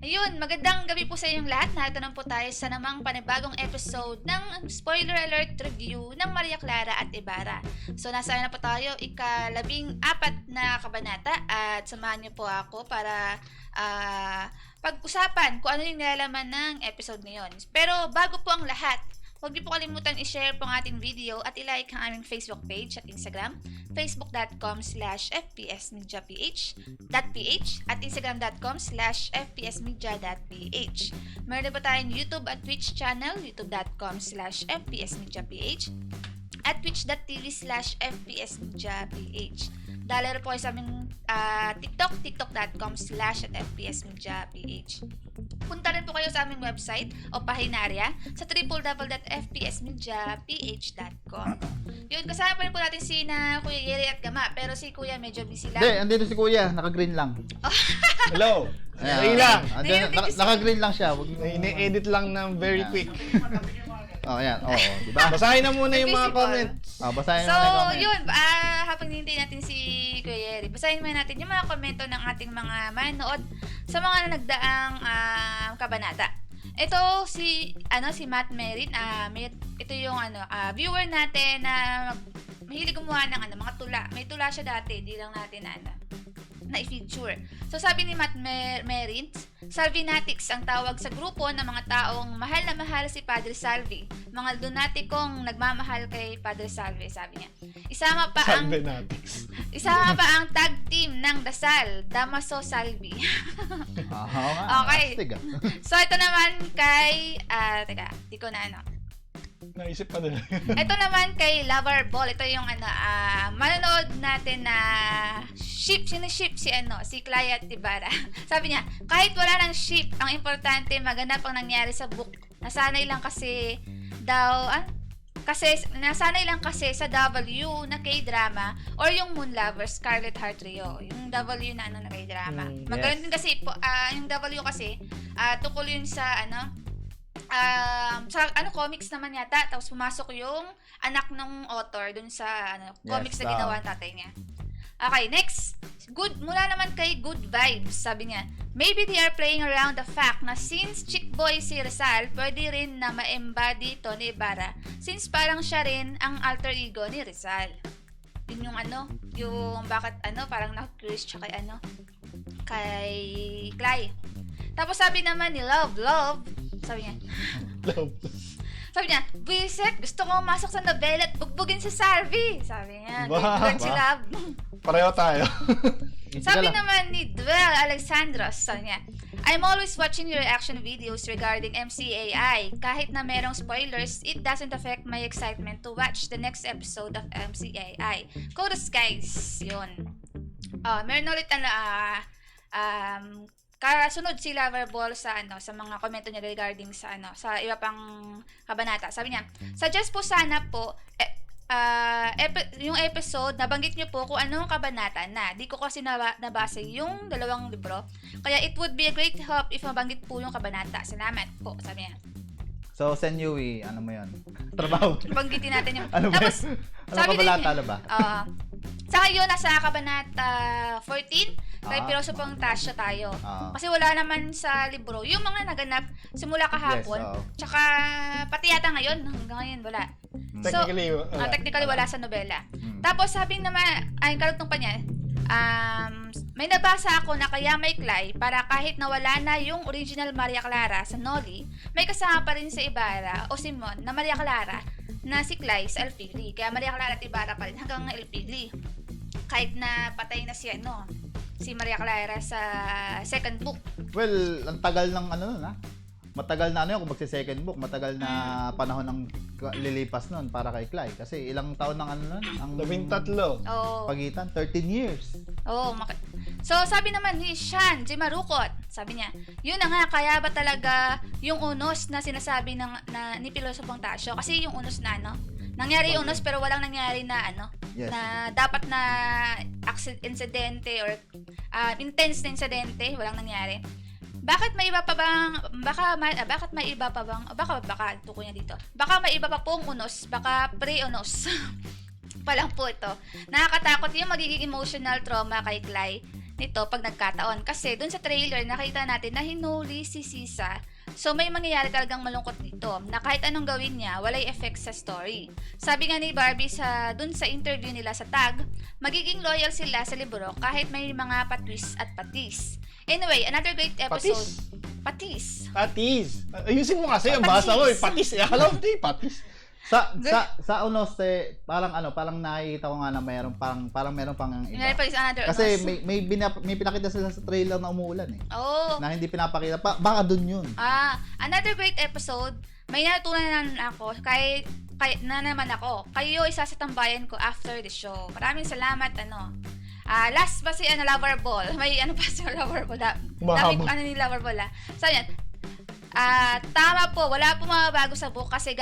Ayun, magandang gabi po sa inyong lahat. Narito na po tayo sa namang panibagong episode ng spoiler alert review ng Maria Clara at Ibarra. So, nasa na po tayo, ika-14 na kabanata at samahan niyo po ako para pag-usapan kung ano yung nilalaman ng episode na yun. Pero bago po ang lahat, huwag niyo po kalimutan i-share po ang ating video at i-like ang aming Facebook page at Instagram, facebook.com/fpsmediaph.ph at instagram.com/fpsmedia.ph. Meron din po tayong YouTube at Twitch channel, youtube.com/fpsmediaph at twitch.tv/fpsmediaph. Dahil rin po kayo sa aming TikTok, tiktok.com/fpsmediaph. Punta rin po kayo sa aming website o pahinarya sa www.fpsmediaph.com. Yun, kasama pa rin po natin si Kuya Yeri at Gama, pero si Kuya medyo busy lang. Hindi, andito si Kuya, naka-green lang. Hello. Ayan. lang. Naka-green lang siya. Ini-edit lang ng very quick. Oh, ayan. Oo, di ba? Basahin na muna yung mga Invisible. comments. Oh, basahin So, mo na yung comment. yun, habang hinihintay natin si Kuya Yeri, basahin muna natin yung mga komento ng ating mga manood sa mga nagdaang kabanata. Ito si Matt Merin, ito yung viewer natin na mahilig gumawa ng mga tula. May tula siya dati, hindi lang natin na-feature. So sabi ni Matt Merin, Salvinatics ang tawag sa grupo ng mga taong mahal na mahal si Padre Salvi. Mga lunatikong nagmamahal kay Padre Salvi, sabi niya. Isama pa ang tag team ng Dasal, Damaso Salvi. Okay. Astig, So ito naman kay di ko na Naisip pa nila. Ito naman kay Lover Ball. Ito yung manonood natin na ship si Clay at Ibarra. Sabi niya, kahit wala ng ship, ang importante maganap ang nangyari sa book. Nasanay lang kasi sa W na K-drama or yung Moon Lovers, Scarlet Heart Trio. Yung W na na K-drama. Magkaroon din kasi yung W kasi tungkol yun sa comics naman yata, tapos pumasok yung anak ng author dun sa comics na ginawa ng tatay niya. Okay, next. Mula naman kay Good Vibes, sabi niya, maybe they are playing around the fact na since chick boy si Rizal, pwede rin na ma-embody to ni Ibarra since parang siya rin ang alter ego ni Rizal. Yun yung bakit parang na-curious siya kay Clay. Tapos sabi naman ni Love, sabi niya, Buisit, gusto ko masok sa novela at bugbugin si Salvi. Sabi niya, good si Love. Pareho tayo. Sabi naman ni Duel Alexandros, sabi niya, I'm always watching your reaction videos regarding MCAI. Kahit na merong spoilers, it doesn't affect my excitement to watch the next episode of MCAI. Chorus guys, yun. Meron ulit kasunod si Loverball sa mga komento niya regarding sa iba pang kabanata. Sabi niya, suggest po sana po yung episode nabanggit niyo po kung anong kabanata na. Di ko kasi nabasa yung dalawang libro. Kaya it would be a great help if mabanggit po yung kabanata. Salamat po, sabi niya. So, Sen Yui, ano mo yun? Trabaho. Banggitin natin yung... Tapos, kabalata na ba? Saka yun, nasa kabanata 14, kay Filosofong Tasha tayo. Kasi wala naman sa libro. Yung mga naganap simula kahapon, tsaka pati yata ngayon, hanggang ngayon wala. Technically wala sa nobela. Tapos sabi naman, karugtong pa niya, may nabasa ako na kaya may Clay para kahit nawala na yung original Maria Clara sa Noli, may kasama pa rin sa Ibarra o Simon na Maria Clara na si Clay sa Elfili. Kaya Maria Clara at Ibarra pa rin hanggang Elfili. Kahit na patay na si Maria Clara sa second book. Well, ang tagal ng matagal na kung magsi-second book, matagal na panahon ng lilipas nun para kay Clay. Kasi ilang taon ng ang 13. pagitan, 13 years. So, sabi naman ni Sean J. Marukot, sabi niya, yun na nga, kaya ba talaga yung unos na sinasabi ni Filosofong Tasyo? Kasi yung unos na nangyari yung unos pero walang nangyari na Yes. na dapat na insidente or intense na insidente, walang nangyari. Bakit may iba pa bang tuko niya dito. Baka may iba pa pong unos, baka pre-unos. Pa lang po ito. Nakakatakot yung magiging emotional trauma kay Clay nito pag nagkataon. Kasi dun sa trailer, nakita natin na hinuli si Sisa. So may mangyayari talagang malungkot dito na kahit anong gawin niya, walay effect sa story. Sabi nga ni Barbie dun sa interview nila sa tag, magiging loyal sila sa libro kahit may mga patwist at patis. Anyway, another great episode. Patis. Ayusin mo kasi ang basa mo, patis. Akala ko patis. Sa Unoste, parang nakikita ko nga na parang meron pang iba. Another Kasi may pinakita sila sa trailer na umuulan eh. Oh. Na hindi pinapakita. Baka dun yun. Another great episode. May natutunan ako kay na naman ako. Kayo isa sa tambayan ko after the show. Maraming salamat last pa si Loverball. May pa si Loverball. Dami ni Loverball. So yan. Tama po, wala po mababago sa book kasi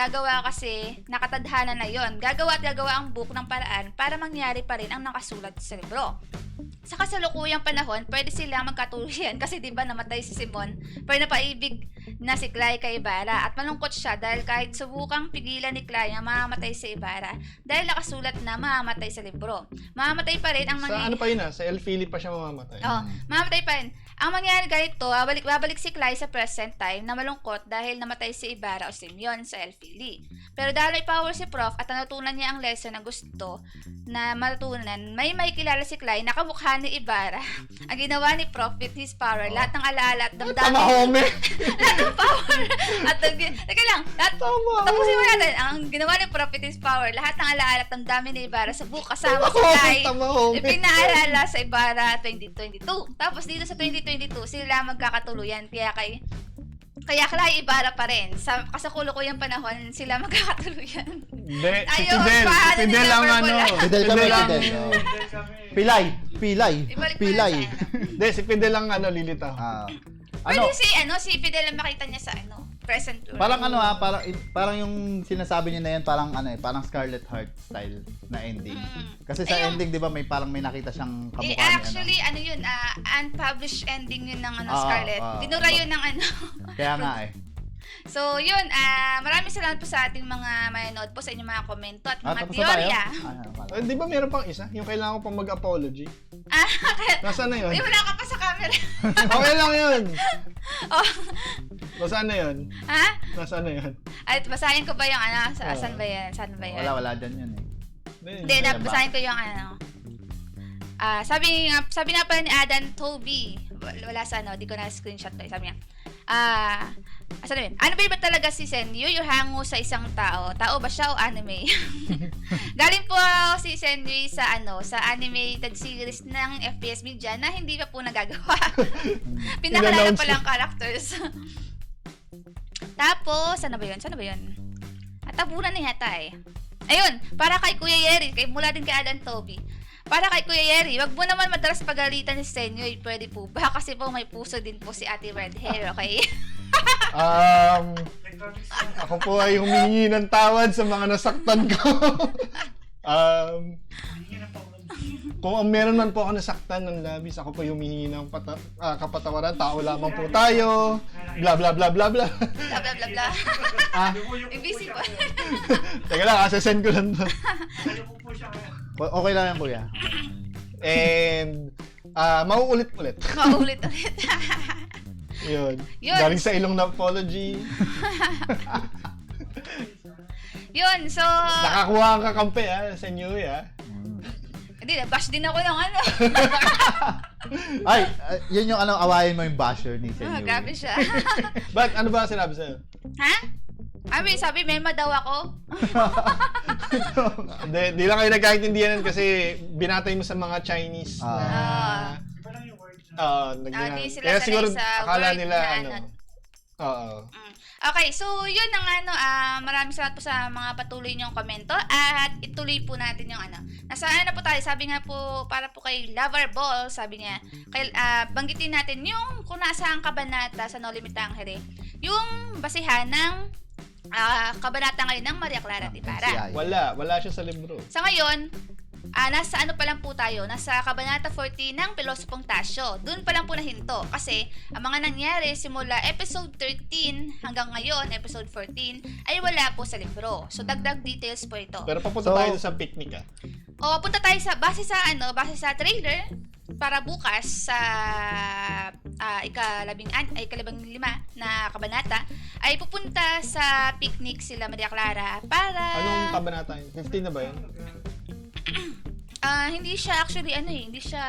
nakatadhana na yon. Gagawa ang book ng paraan para mangyari pa rin ang nakasulat sa libro. Sa kasalukuyang panahon, pwede silang magkatuluyan kasi diba namatay si Simon, pero napaibig na si Clay kay Ibarra at malungkot siya dahil kahit subukang pigilan ni Clay na mamamatay si Ibarra dahil nakasulat na mamamatay sa libro. Mamamatay pa rin ang Sa ano pa yun sa El Philip pa siya mamamatay. Mamamatay pa rin. Ang mangyayari ganito, babalik si Clay sa present time na malungkot dahil namatay si Ibarra o Simeon sa El Philly. Pero dahil may power si Prof at natutunan niya ang lesson na gusto na matutunan, may kilala si Clay na kamukha ni Ibarra. Ang ginawa ni Prof with his power, lahat ng alaala at damdamin. Tama, home. Lahat ng power. Teka lang, tapusin mo natin. Ang ginawa ni Prof with his power, lahat ng alaala at damdamin ni Ibarra sa book kasama si Clay. Ipinaalala sa Ibarra 2022. Tapos dito sa 2022, sila magkakatuluyan. Kaya Clay Ibarra pa rin. Sa kasakulukuyang panahon, sila magkakatuluyan. Hindi, si Fidel ang Fidel kami. Pilay. Pilay. Hindi, si Fidel ang lilitaw. Pwede si Fidel ang makita niya sa present world. Parang yung sinasabi niya na yan, parang Scarlet Heart style na ending. Kasi sa ending, di ba, may nakita siyang kamukha niya. Actually, unpublished ending yun ng Scarlet. Binura yun ng Kaya nga eh. So, yun, maraming salamat po sa ating mga manonood po sa inyong mga komento at mga Tapos na teorya. Di ba meron pang isa? Yung kailangan ko pang mag-apology. Nasaan na yun? Wala ka pa sa camera. Okay lang yun. Nasaan na yun? Ha? Nasaan na yun? At basahin ko ba yung saan ba yan? Saan ba yan? Wala dyan yun eh. Hindi, basahin ko yung sabi nga pala ni Adan Toby, wala sa di ko na screenshot to. Sabi niya, saan ano ba talaga si Senyu? Yung hango sa isang tao? Tao ba siya o anime? Galing po si Senyu sa animated series ng FPS Media na hindi pa po nagagawa. Pinakalala pa lang characters. Tapos, ano ba yun? Tabunan na yata eh. Ayun, para kay Kuya Yeri, mula din kay Adan Toby. Para kay Kuya Yeri, wag mo naman madalas pagalitan si Senyo, pwede po ba? Kasi po may puso din po si Ate Red Hair, okay? Ako po ay humingi ng tawad sa mga nasaktan ko. Kung meron man po ako nasaktan ng labis, ako po humingi ng kapatawaran. Tao lamang po tayo. Bla bla bla bla bla. Bla bla bla bla. Busy po. Teka lang, asasend ko lang to. Okay lang yan, kuya. And mauulit-ulit. Mauulit-ulit. Yun. Galing sa ilong na apology. Yun, so... Nakakuha ang kakampi sa New Year. Hindi, bash din ako ng Ay, yun yung awayin mo yung basher ni Senyo. Grabe siya. But ano ba sinabi sa'yo? Ha? Sabi, mema daw ako. Di lang kayo nagkaintindihan kasi binatay mo sa mga Chinese na... Sila Kaya siguro sa akala word nila na Oo. Okay, so yun ang maraming salamat po sa mga patuloy niyong komento at ituloy po natin yung Nasaan na po tayo? Sabi nga po, para po kay Loverball, sabi niya, banggitin natin yung kung nasaan kabanata sa No Limit Angere, yung basihan ng kabanata ngayon ng Maria Clara at Ibarra. Wala siya sa libro. Sa ngayon, nasa pa lang po tayo? Nasa Kabanata 14 ng Pilosopong Tasyo. Doon pa lang po nahinto. Kasi, ang mga nangyari simula episode 13 hanggang ngayon, episode 14, ay wala po sa libro. So, dagdag details po ito. Pero papunta tayo sa picnic punta tayo base sa trailer, para bukas sa ikalabing lima na kabanata ay pupunta sa picnic sila Maria Clara para Anong kabanata yun? 15 na ba yun? hindi siya actually hindi siya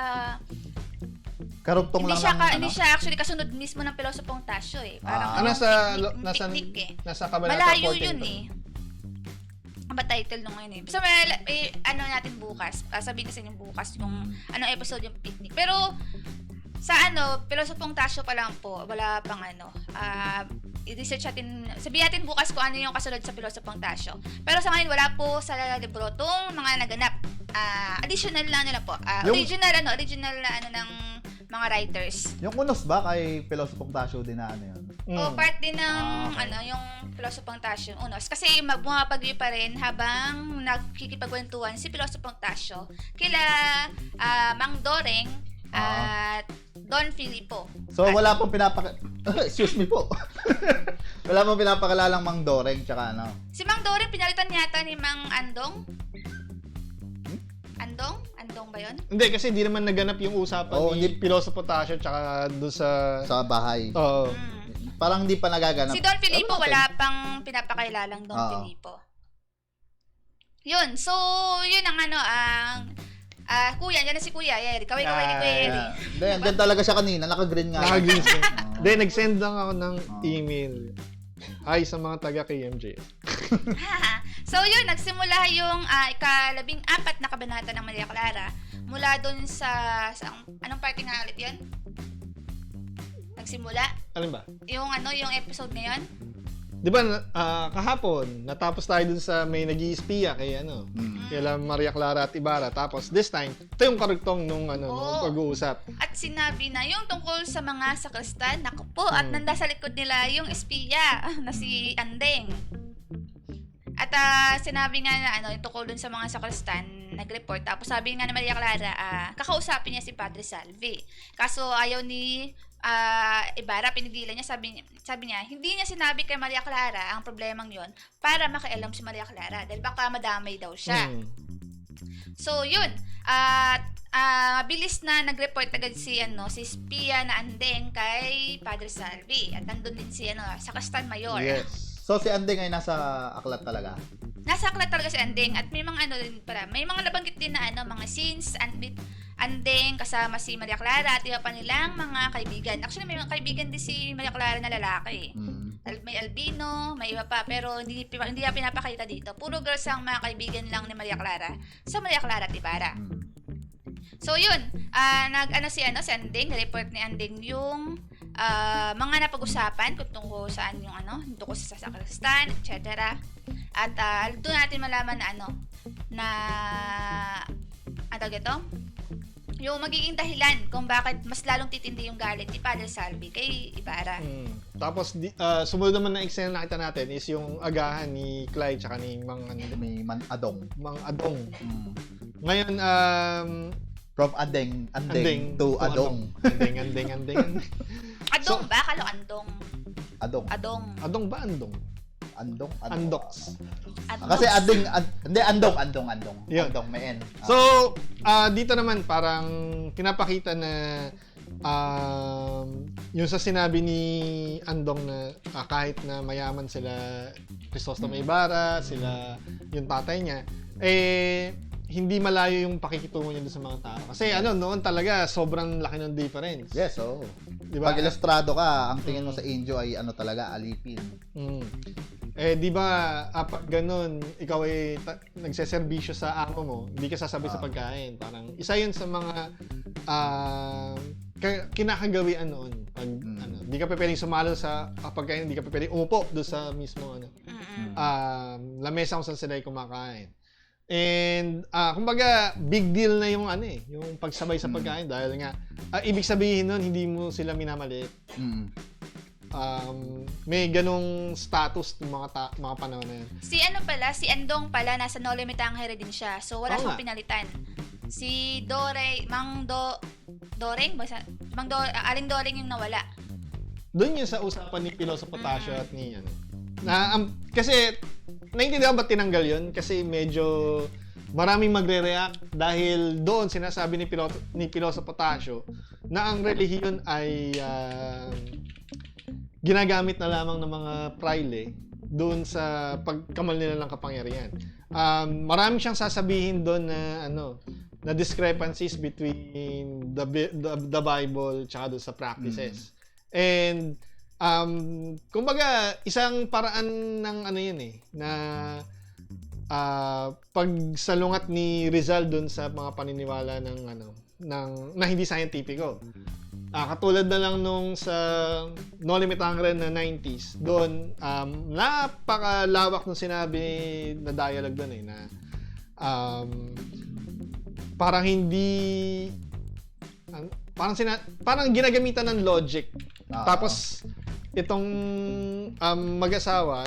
Karugtong lang ng hindi siya actually kasunod mismo ng Pilosopong Tasyo eh. Parang nasa picnic eh. nasa kabanata Malayo 14 yun to. eh. Ang ba title nung ngayon eh. So, natin bukas. Sabihin kasi yung bukas yung anong episode yung picnic. Pero sa Pilosopong Tasyo pa lang po, wala pang i-research natin, sabihin natin bukas kung ano yung kasunod sa Pilosopong Tasyo. Pero sa ngayon, wala po sa libro tong mga naganap. Additional lang nila po. Original na ng mga writers. Yung unos ba kay Pilosopong Tasyo din na yun? O part din ng Okay. yung Pilosopong Tasyo unos. Kasi bumapagyo pa rin habang nagkikipagkwentuhan si Pilosopong Tasyo kila Mang Doreng at Don Filipo. So, wala pong excuse me po. Wala pong pinapakalalang Mang Doreng tsaka Si Mang Doreng pinalitan yata ni Mang Andong. Andong ba yun? Hindi, kasi hindi naman naganap yung usapan Oo, ni hindi. Pilosopo Tasyo tsaka doon sa... sa bahay. Oo. Parang hindi pa nagaganap. Si Don Filipo, Ano natin? wala pang pinapakailalang Don Oo. Filipo. Yun. So, yun ang kuya, yan na si Kuya Yeri. Kaway ni Kuya Yeri. Hindi, andyan talaga siya kanina. Naka-green nga. Naka-green screen. Oo. Hindi, nag-send lang ako ng email. Hi sa mga taga KMJ. So yun, nagsimula yung ikalabing-4 na kabanata ng Maria Clara mula dun sa anong party nga ulit yun? Nagsimula? Alin ba? Yung yung episode na yun? Di ba, kahapon, natapos tayo dun sa may nag-i-espiya kay kay Maria Clara at Ibarra. Tapos, this time, ito yung karugtong nung Oo. pag-uusap. At sinabi na yung tungkol sa mga sakristan, naku po, at nanda sa likod nila yung espiya na si Andeng. At sinabi nga na yung tungkol dun sa mga sakristan, nag-report. Tapos sabi nga ni Maria Clara, kakausapin niya si Padre Salvi. Kaso ayaw ni Ibarra, pinigilan niya, sabi niya, hindi niya sinabi kay Maria Clara ang problemang yon para makialam si Maria Clara dahil baka madamay daw siya. So, yun. Mabilis na nag-report agad si Spia na Andeng kay Padre Salvi. At nandun din si Sakristan Mayor. Yes. So, si Andeng ay nasa aklat talaga. Nasa aklat talaga si Andeng at may mga din para. May mga nabanggit din na mga scenes Andeng kasama si Maria Clara at iba pa nilang mga kaibigan. Actually, may mga kaibigan din si Maria Clara na lalaki. May albino, may iba pa, pero hindi niya pinapakita dito. Puro girls ang mga kaibigan lang ni Maria Clara sa Maria Clara at Ibarra. So yun, si Andeng, report ni Andeng yung mga napag-usapan kung tungkol saan yung tungkol sa sakristan, etc. At doon natin malaman na yung magiging dahilan kung bakit mas lalong titindi yung galit ni Padre Salvi kay Ibarra. Tapos, sumunod naman na eksena na nakita natin is yung agahan ni Clyde tsaka ni Mang Adong. Mang Adong. Ngayon, From Andeng to Adong. Andeng. Adong ba? Kalo Andong. Adong. Adong ba? Andong? Andox. Kasi Andong. Yun. Andong, may N. So, dito naman parang pinapakita na yung sa sinabi ni Andong na kahit na mayaman sila Crisostomo Ibarra, sila yung tatay niya, hindi malayo yung pakikitungo niya doon sa mga tao. Kasi noon talaga sobrang laki ng difference. Yes, oo. Diba? Pag ilustrado ka, ang tingin mo sa Indio ay talaga alipin. Di ba, pag ganun, ikaw ay nagseserbisyo sa amo mo, hindi ka sasabi sa pagkain. Parang, isa yun sa mga kinakagawian noon. Pag, hindi ka pa pwedeng sumalo sa pagkain, hindi ka pa pwedeng umupo doon sa mismo, lamesa kung saan sila ay kumakain. And, kumbaga, big deal na yung yung pagsabay sa pagkain dahil nga, ibig sabihin nun, hindi mo sila minamaliit. May ganong status ng mga panahon na yun. Si Andong pala, nasa No Limit Angere din siya. So, wala siyang pinalitan. Si Aling Doreng yung nawala. Doon yun sa usapan ni Pilosopo Tasyo at ni kasi, naiintindihan ba tinanggal yun? Kasi medyo maraming magre-react dahil doon sinasabi ni Piloso Potasio na ang relihiyon ay ginagamit na lamang ng mga praile doon sa pagkamal nila ng kapangyarihan. Maraming siyang sasabihin doon na na discrepancies between the Bible tsaka doon sa practices. And kumbaga isang paraan ng yun na pagsalungat ni Rizal doon sa mga paniniwala na hindi scientifico. Katulad na lang nung sa No Limit Hunger na 90s, doon napakalawak nung sinabi na dialogue doon na parang hindi parang ginagamitan ng logic. Tapos itong mag-asawa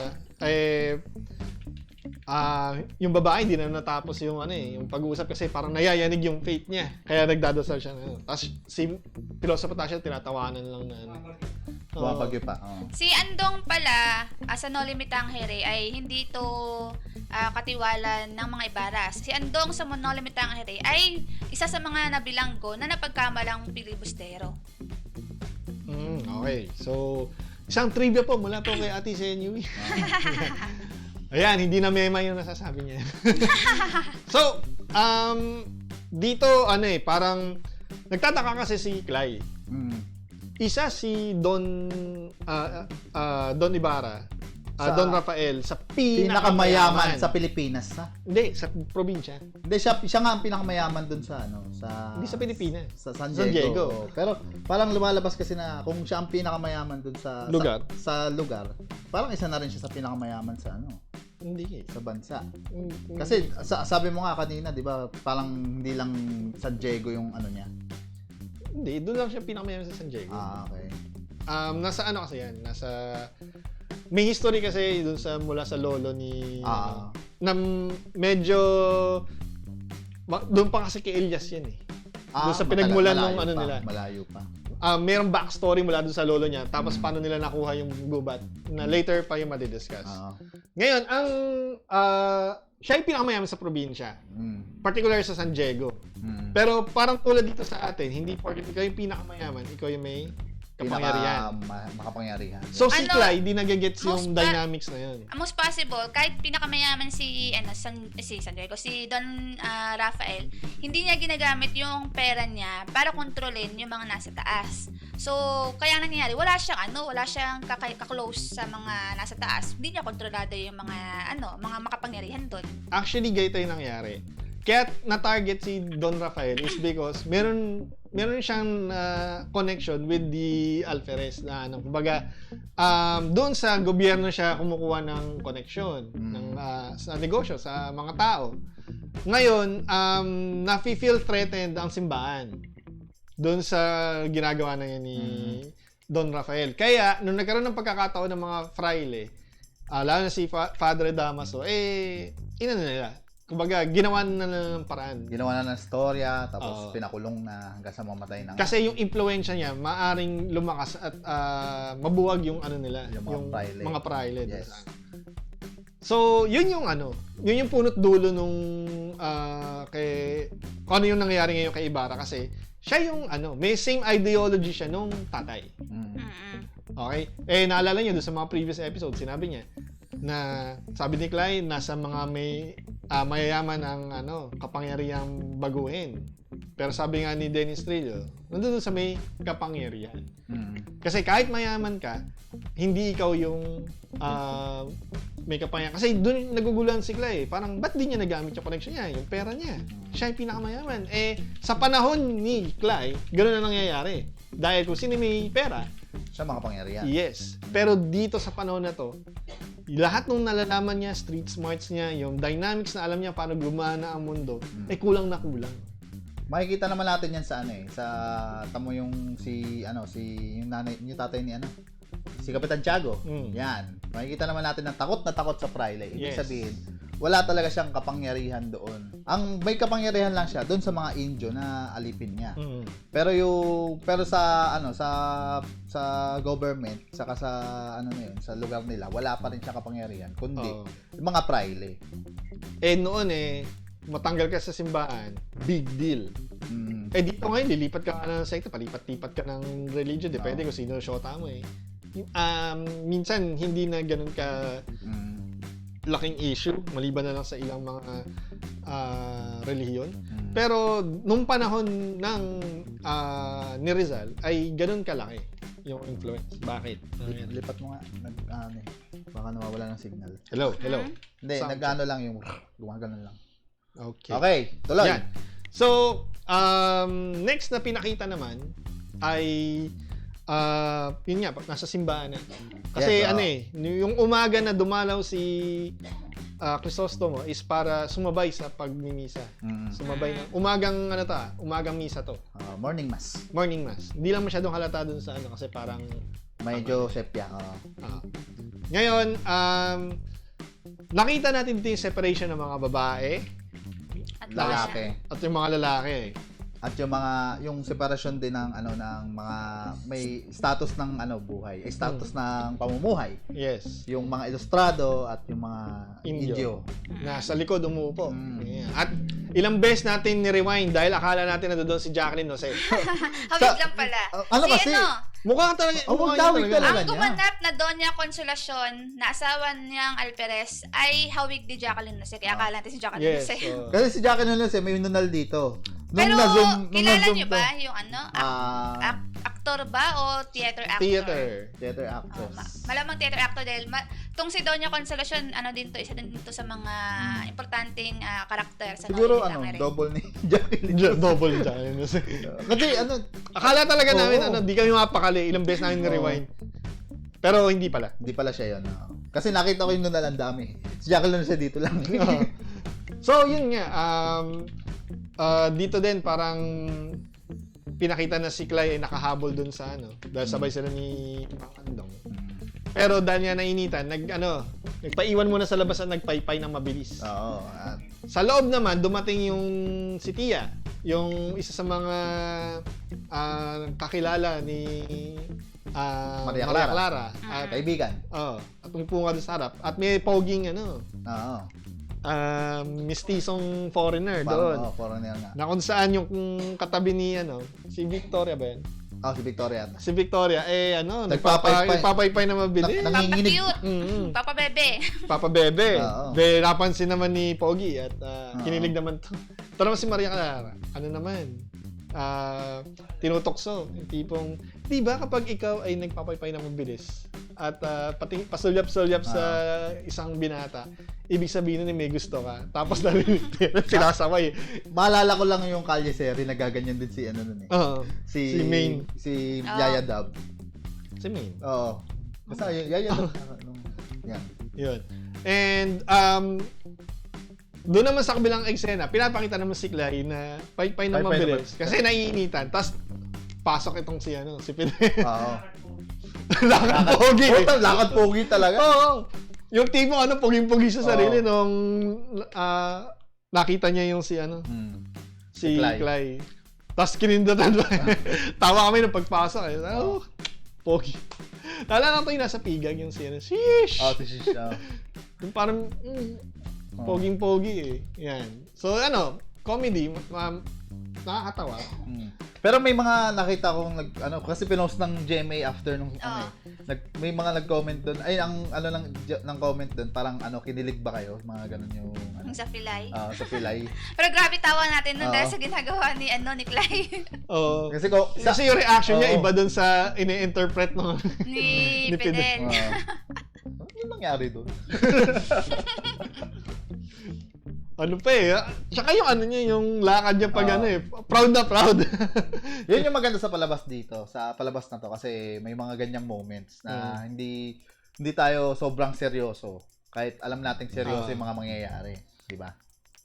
yung babae hindi na natapos yung yung pag-uusap kasi parang nayayanig yung faith niya. Kaya nagdadasal siya Tapos si Piloso Potasio tinatawanan lang na Bumabagyo pa. Si Andong pala, sa No Limit Hunger ay hindi to katiwala ng mga Ibaras. Si Andong sa No Limit Hunger ay isa sa mga nabilanggo na napagkamalang pilibustero. Okay. So, isang trivia po mula po kay Ate Senyu. Ayan, hindi na mema yung nasasabi niya. So, dito, parang nagtataka kasi si Clay. Isa si Don Ibarra, Don Rafael, sa pinakamayaman sa Pilipinas, ha? Hindi, sa probinsya. Hindi, siya nga ang pinakamayaman dun sa Hindi sa Pilipinas. Sa San Diego. Pero parang lumalabas kasi na kung siya ang pinakamayaman dun sa lugar. Sa lugar, parang isa na rin siya sa pinakamayaman sa Hindi. sa bansa. Kasi sabi mo nga kanina, 'di ba, parang hindi lang San Diego yung niya. Hindi, doon lang siya pinakamayaman sa San Diego. Okay. Nasa kasi yan? May history kasi doon mula sa lolo ni na medyo doon pa kasi kay Elias yan doon sa pinagmulan ng nila. Malayo pa. Mayroong backstory mula doon sa lolo niya tapos paano nila nakuha yung gubat na later pa yung madidiscuss. Ngayon, siya yung pinakamayaman sa probinsya. Particular sa San Diego. Pero parang tulad dito sa atin, hindi porket ikaw yung pinakamayaman, ikaw yung may kapangyarihan. Makapangyarihan. So si Clay, di nagagets yung dynamics na yun. Most possible, kahit pinakamayaman si San Diego, si Don Rafael, hindi niya ginagamit yung pera niya para kontrolin yung mga nasa taas. So, kaya nangyayari, wala siyang ka-close sa mga nasa taas. Hindi niya kontrolado yung mga makapangyarihan doon. Actually, ganito yung nangyari. Kaya na-target si Don Rafael is because meron siyang connection with the alferez na kumbaga doon sa gobyerno siya kumukuha ng connection sa negosyo sa mga tao. Ngayon, nafi-feel threatened ang simbahan doon sa ginagawa na yan ni Don Rafael. Kaya nung nagkaroon ng pagkakataon ng mga fraile, lalo na si Padre Damaso, inano nila. Kumbaga, ginawa na ng paraan. Ginawa na ng storya, tapos pinakulong na hanggang sa mamatay na. Kasi yung impluensya niya, maaring lumakas at mabuwag yung nila. Yung mga praile. Yes. So, yun yung yun yung punot dulo nung kung ano yung nangyayari ngayon kay Ibarra kasi siya yung may same ideology siya nung tatay. Okay? Naalala niyo doon sa mga previous episodes, sinabi niya na sabi ni Clay, nasa mga may mayayaman ang kapangyarihang baguhin. Pero sabi nga ni Dennis Trillo, nandun sa may kapangyarihan. Kasi kahit mayaman ka, hindi ikaw yung may kapangyarihan. Kasi doon naguguluhan si Clay. Parang, ba't di niya nagamit yung connection niya? Yung pera niya. Siya yung pinakamayaman. Sa panahon ni Clay, gano'n na nangyayari. Dahil kung sino may pera, siya makapangyarihan. Yes. Pero dito sa panahon na to, lahat nung nalalaman niya, street smarts niya, yung dynamics na alam niya paano gumana ang mundo, kulang na kulang. Makikita naman natin yan sa sa tamo yung yung nanay, yung tatay ni si Kapitan Tiago. Yan. Makikita naman natin na takot sa Fraile. Ibig sabihin, wala talaga siyang kapangyarihan doon. Ang may kapangyarihan lang siya doon sa mga Indio na alipin niya. Pero sa government, saka sa sa lugar nila, wala pa rin siya kapangyarihan kundi yung mga Fraile. Noon matanggal ka sa simbahan, big deal. Eh dito ngayon, lilipat ka na ng sekta, palipat-lipat ka ng religion, depende kung sino shota mo eh. Minsan, hindi na ganun ka laking issue, maliban na lang sa ilang mga relihiyon. Pero, nung panahon ng ni Rizal, ay ganun kalaki yung influence. Bakit? Lipat mo nga. Baka nawawala ng signal. Hello? Hindi, nag-ano lang yung gumagano lang. Okay. Okay, tuloy. Yan. So, next na pinakita naman ay yun nga, nasa simbahan na. Kasi Yes, yung umaga na dumalaw si Crisostomo is para sumabay sa pagmimisa. Sumabay na. Umagang misa to. Morning mass. Morning mass. Hindi lang masyadong halata dun sa kasi parang Medyo sepia. ngayon, nakita natin dito yung separation ng mga babae At Lalaki. at yung mga lalaki. At yung separasyon din ng ng mga may status ng buhay, status ng pamumuhay. Yes. Yung mga ilustrado at yung mga Indio. Nasa likod umuupo. Ayan. At ilang beses natin ni-rewind dahil akala natin na doon si Jacqueline Jose. Hawig lang pala. Kasi Mukha talaga. Oh, mukha hawig niya talaga. Ang gumanap na Doña Consolacion na asawa niyang Alperes ay hawig ni Jacqueline Jose. Kaya akala natin si Jacqueline Yes. Jose. kasi si Jacqueline Jose may nunal dito. Pero na-zoom kilala na-zoom niyo to. ba yung aktor ba o theater actor? Theater actress. Malamang theater actor dahil tong si Doña Consolacion, isa din dito sa mga importanteng karakter sa Siguro novela ng Merengue. double ni Jacqueline. Double Jacqueline Jose. Kasi Akala talaga namin, Oo. di kami mapakali. Ilang beses namin ni-rewind. Pero hindi pala. Hindi pala siya yun. Kasi nakita ko yung nunal ang dami. Si Jacqueline Jose dito lang. So, yun nga. Dito din, parang pinakita na si Clay ay nakahabol dun sa dahil sabay sila ni Mang Andong. Pero dahil niya nainitan, nagpaiwan muna sa labas at nagpaypay ng mabilis. Oo. Sa loob naman, dumating yung si Tia, yung isa sa mga kakilala ni Maria Clara. Kaibigan. At umupo nga doon sa harap. At may poging Oo. mistisong foreigner doon. Foreigner nga. Na kung saan yung katabi ni si Victoria ba yan? Si Victoria. Si Victoria, Nagpapaypay. nagpapaypay na mabilis. Nanginginig. Cute. Papa Bebe. Papa Bebe. Oo. Napansin naman ni Pogi at kinilig naman to. Ito naman si Maria Clara. Tinutokso. Yung tipong, di ba kapag ikaw ay nagpapaypay na mabilis at pati pasulyap-sulyap sa isang binata, ibig sabihin nun may gusto ka. Tapos sinasaway. Maalala ko lang yung Kalye Seri, nagaganyan din si nun eh. Si Maine. Si Yaya Dab. Si Maine. Oo. Basta Yaya Dab. Yan. Yun. And, doon naman sa kabilang eksena, pinapakita naman si Clay na paypay na mabilis. Kasi naiinitan. Tapos, pasok itong si Fidel. Oo. Lakad pogi. Lakad pogi talaga. Oo. Yung tipo, poging-pogi sa sarili nung nakita niya yung si si Clay. Tapos kinindatan ba? Tawa kami nung pagpasok. Pogi. Naalala ko yung nasa pigag yung si Shish! Si Shish. Yung parang, poging-pogi eh. Yan. So, comedy, nakakatawa. Pero may mga nakita kong kasi pinost ng GMA after nung may mga nag-comment doon. Ay ang ng comment doon parang kinilig ba kayo? Mga ganun yung Sa Pilay. sa Pilay. Pero grabe tawa natin nun dahil sa ginagawa ni Clay. Oo. Kasi yung reaction niya iba doon sa ini-interpret ng ni Ni Fidel. ano yung nangyari doon? Tsaka yung niya, yung lakad niya pag proud na proud. Yun yung maganda sa palabas dito, sa palabas na to kasi may mga ganyang moments na hindi tayo sobrang seryoso kahit alam nating seryoso yung mga mangyayari, di ba?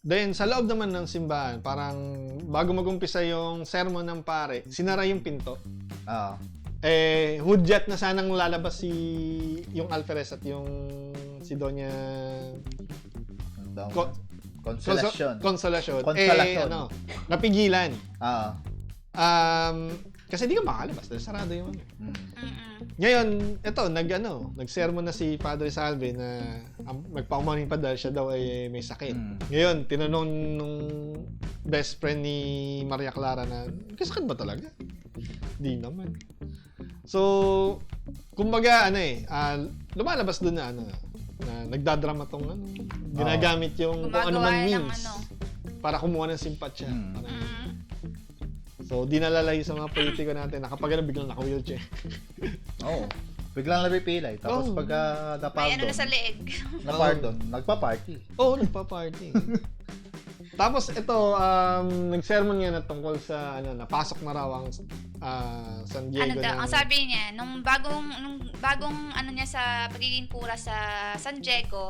Then sa loob naman ng simbahan, parang bago mag-umpisa yung sermon ng pare, sinara yung pinto. Hudyat na sanang lalabas yung Alferez at yung si Doña Consolacion. Napigilan. Kasi di ka makalabas dahil sarado yung Ngayon, eto, nag-sermon na si Padre Salvi na magpaumanin pa dahil siya daw ay may sakit. Ngayon, tinanong nung best friend ni Maria Clara na, kasakit ba talaga? Di naman. So, kumbaga, lumalabas doon na, na nagdadrama tong, ginagamit yung kung ano man means para kumuha ng simpatsya. So, di nalalayo sa mga politiko natin na kapag biglang naka-wheelchair. Oo. Biglang napipilay. Tapos pagka may ano na sa leeg. na-pardon, nagpa-party. Oo, nagpa-party. Tapos ito, nag-sermon nga na tungkol sa, napasok na raw ang San Diego. Ang sabi niya, nung bagong niya sa pagiging kura sa San Diego,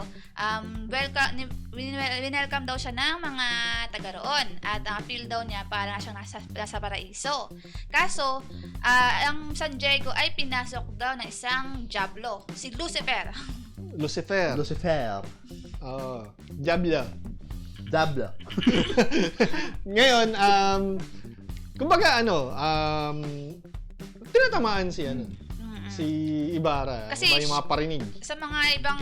welcome daw siya ng mga taga roon. At ang feel daw niya parang siyang nasa paraiso. Kaso, ang San Diego ay pinasok daw ng isang diablo, si Lucifer. Lucifer. Diablo. Ngayon, kumbaga tinatamaan si Ibarra. Kasi yung mga parinig. Sa mga ibang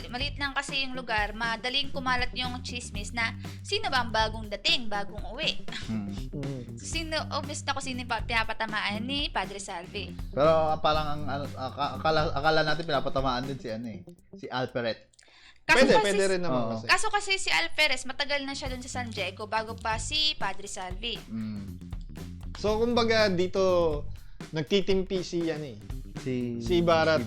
maliit lang kasi yung lugar, madaling kumalat yung chismis na sino ba ang bagong dating, bagong uwi. Obvious na kung sino pinapatamaan ni Padre Salvi. Pero parang akala natin pinapatamaan din si Alperet. Pwede rin naman kasi. Kaso kasi si Alperes, matagal na siya dun sa San Diego bago pa si Padre Salvi. So, kumbaga, dito, nagtitimpi si Ibarra.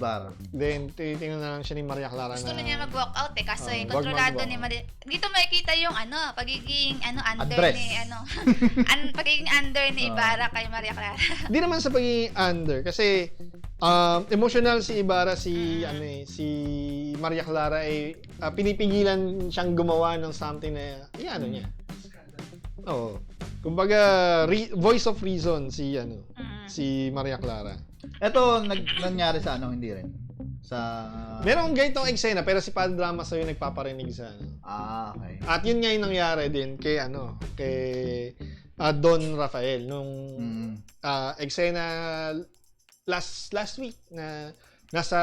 Then, titingnan na lang siya ni Maria Clara Gusto na niya mag-walk out kaso kontrolado ni Maria. Dito makikita yung pagiging under Andres. ni pagiging under ni Ibarra kay Maria Clara. Di naman sa pagiging under kasi emotional si Ibarra, si Maria Clara ay pinipigilan siyang gumawa ng something na niya. Oo. Kumbaga voice of reason si Maria Clara. Ito nangyari sa hindi rin. Merong ganitong eksena pero si Padre Damaso yung nagpaparinig sa okay. At yun nga yung nangyari din kay Don Rafael nung eksena last week na nasa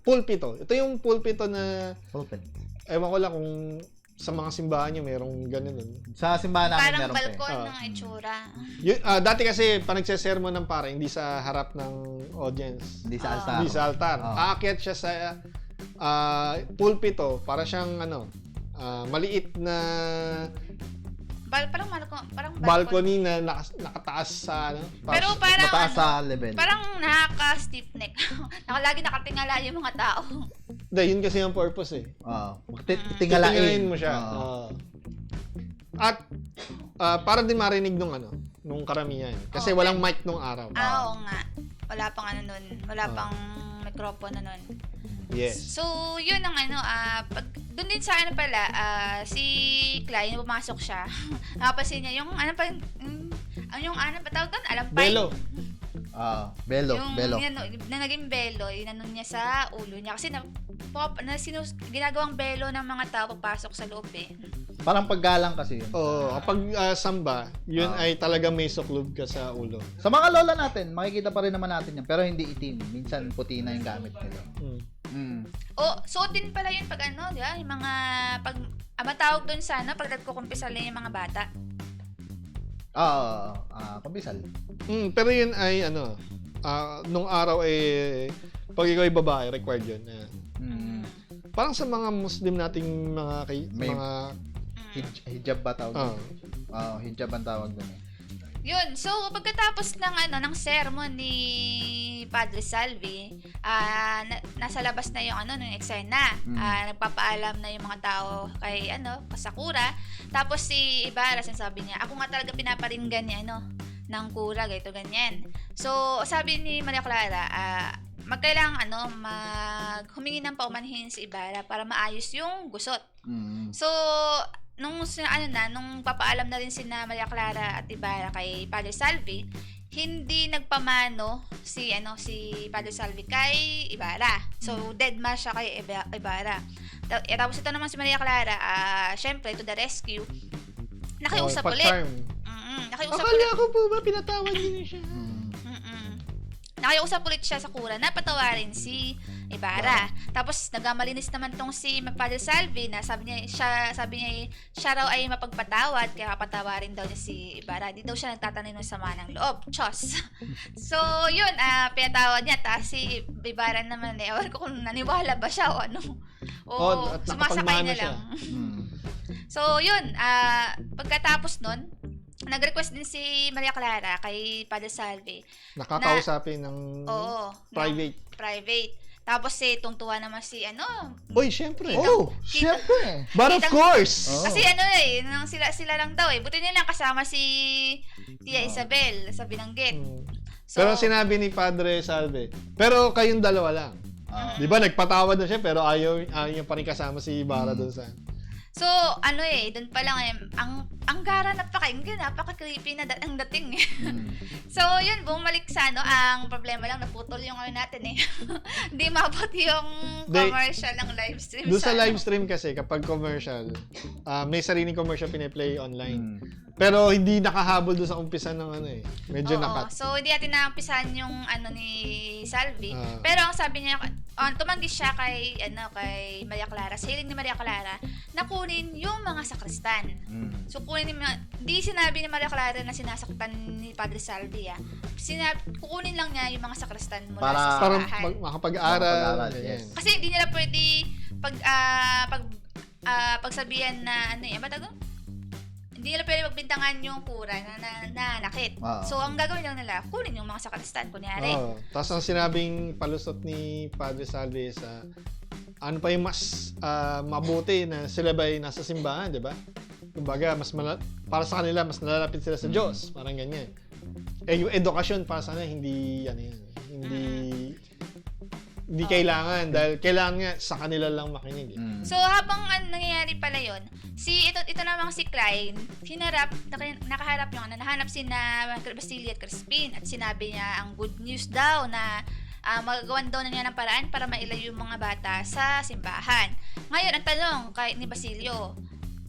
pulpito. Ito yung pulpito na ewan ko lang kung sa mga simbahan nyo merong ganun. Sa simbahan namin parang meron balkon ng itsura. Dati kasi panagsesermon ng para hindi sa harap ng audience. Hindi sa altar. Aakyat siya sa pulpito para siyang maliit na parang balcony na nakataas sa pero parang mataas sa level. Parang nakaka-stiff neck. Lagi nakatingala yung mga tao. Yun kasi yung purpose Tingalain mo siya. At para din marinig nung karamihan. Kasi walang mic nung araw. Oo nga. Wala pang nun. Wala pang mikropono nun. Yes. So, yun ang doon din sa si Klein, pumasok siya. Nakapansin niya, yung tawag doon? Alampay? Belo. Belo. Na naging belo, inanon niya sa ulo niya. Kasi ginagawang belo ng mga tao pagpasok sa loob Parang paggalang kasi yun. Kapag samba, yun ay talaga may suklob ka sa ulo. Sa mga lola natin, makikita pa rin naman natin yan. Pero hindi itim. Minsan puti na yung gamit nila. Suotin pala yun pag di ba? Yung mga, matawag doon sa pag nagkukumpisal na yung mga bata. Kumpisal. Pero yun ay, nung araw pag ikaw ay babae, required yun. Parang sa mga Muslim nating mga hijab ba tawag? Hijab ang tawag doon Yun. So, pagkatapos ng sermon ni Padre Salvi, nasa labas na yung yung eksena. Nagpapaalam na yung mga tao kay Sakura. Tapos si Ibarra, sabi niya, ako nga talaga pinaparinggan ni ng kura, ganito ganyan. So, sabi ni Maria Clara, magkailangan humingi ng paumanhin si Ibarra para maayos yung gusot. So, nung papaalam na rin sina Maria Clara at Ibarra kay Padre Salvi, hindi nagpamano si Padre Salvi kay Ibarra. So dead ma siya kay Ibarra. Tapos ito naman si Maria Clara, syempre to the rescue. Nakiusap ulit. Nakiusap Akala ko po ba pinatawad niyo siya? nakiusap ulit siya sa Kura na patawarin si Ibarra. Tapos nagmalinis naman tong si Padre Salvi na sabi niya siya raw ay mapagpatawad kaya papatawarin daw niya si Ibarra. Hindi daw siya nagtatanim ng sama ng loob. Chos. So, yun, pinatawad niya. Tapos si Ibarra naman, ewan ko kung naniwala ba siya o ano. O at sumasakay na nakapagmana siya. lang. So, yun, pagkatapos nun, nag-request din si Maria Clara kay Padre Salvi. Nakakausapin ng private. Tapos tungtuwa naman si Uy, syempre. Syempre. But of course. Kasi nang sila lang daw Buti nila kasama si Tia Isabel sa binanggit. So, Pero sinabi ni Padre Salve, pero kayong dalawa lang. Di ba, nagpatawad na siya, pero ayaw niya pa rin kasama si Ibarra doon sa... So, doon pa lang ang gara napaka-ingin, napaka-creepy na ang dating. So, yun, bumalik sa ang problema lang, naputol yung natin Hindi mabot yung commercial ng live stream. Doon sa live stream kasi, kapag commercial, may sariling commercial piniplay online. Pero hindi nakahabol doon sa umpisa ng medyo nakat. So, hindi natin naumpisahan yung ni Salvi. Pero ang sabi niya, tumanggi siya kay Maria Clara, sa hiling ni Maria Clara, na kunin yung mga sakristan. So, di sinabi ni Maria Clara na sinasaktan ni Padre Salvi. Kukunin lang niya yung mga sakristan mula sa para simbahan. makapag-aral. Yes. Kasi hindi nila pwede pagsabihan na hindi nila pwede magbintangan yung kura na nakit. So, ang gagawin lang nila, kunin yung mga sakristan, kunyari. Tapos ang sinabing palusot ni Padre Salve sa ano pa yung mas mabuti na sila ba'y nasa simbahan, di ba? Kumbaga, para sa kanila, mas nalalapit sila sa Diyos. Parang ganyan. Yung edukasyon para sa kanila, hindi kailangan dahil kailangan nga sa kanila lang makinig. So habang nangyayari pala yon, ito namang si Klein, nakaharap yung nahanap sina Basilio at Crispin at sinabi niya ang good news daw na magagawan daw na niya ng paraan para mailayo yung mga bata sa simbahan. Ngayon, ang tanong ni Basilio,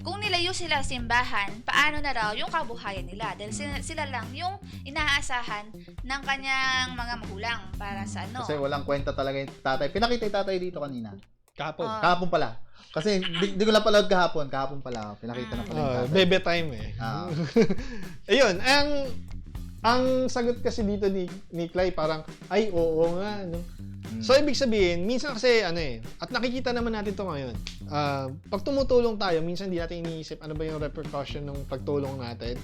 kung nilayo sila sa simbahan, paano na raw yung kabuhayan nila? Dahil sila lang yung inaasahan ng kanyang mga magulang para sa Kasi walang kwenta talaga yung tatay. Pinakita yung tatay dito kanina. Kahapon. Kahapon pala. Kasi di ko lang pala kahapon. Kahapon pala. Pinakita na pala yung tatay. Bebe time Ayun, ang sagot kasi dito ni Clay parang, ay, oo nga, So, ibig sabihin, minsan kasi, at nakikita naman natin ito ngayon. Pag tumutulong tayo, minsan hindi natin iniisip ano ba yung repercussion ng pagtulong natin.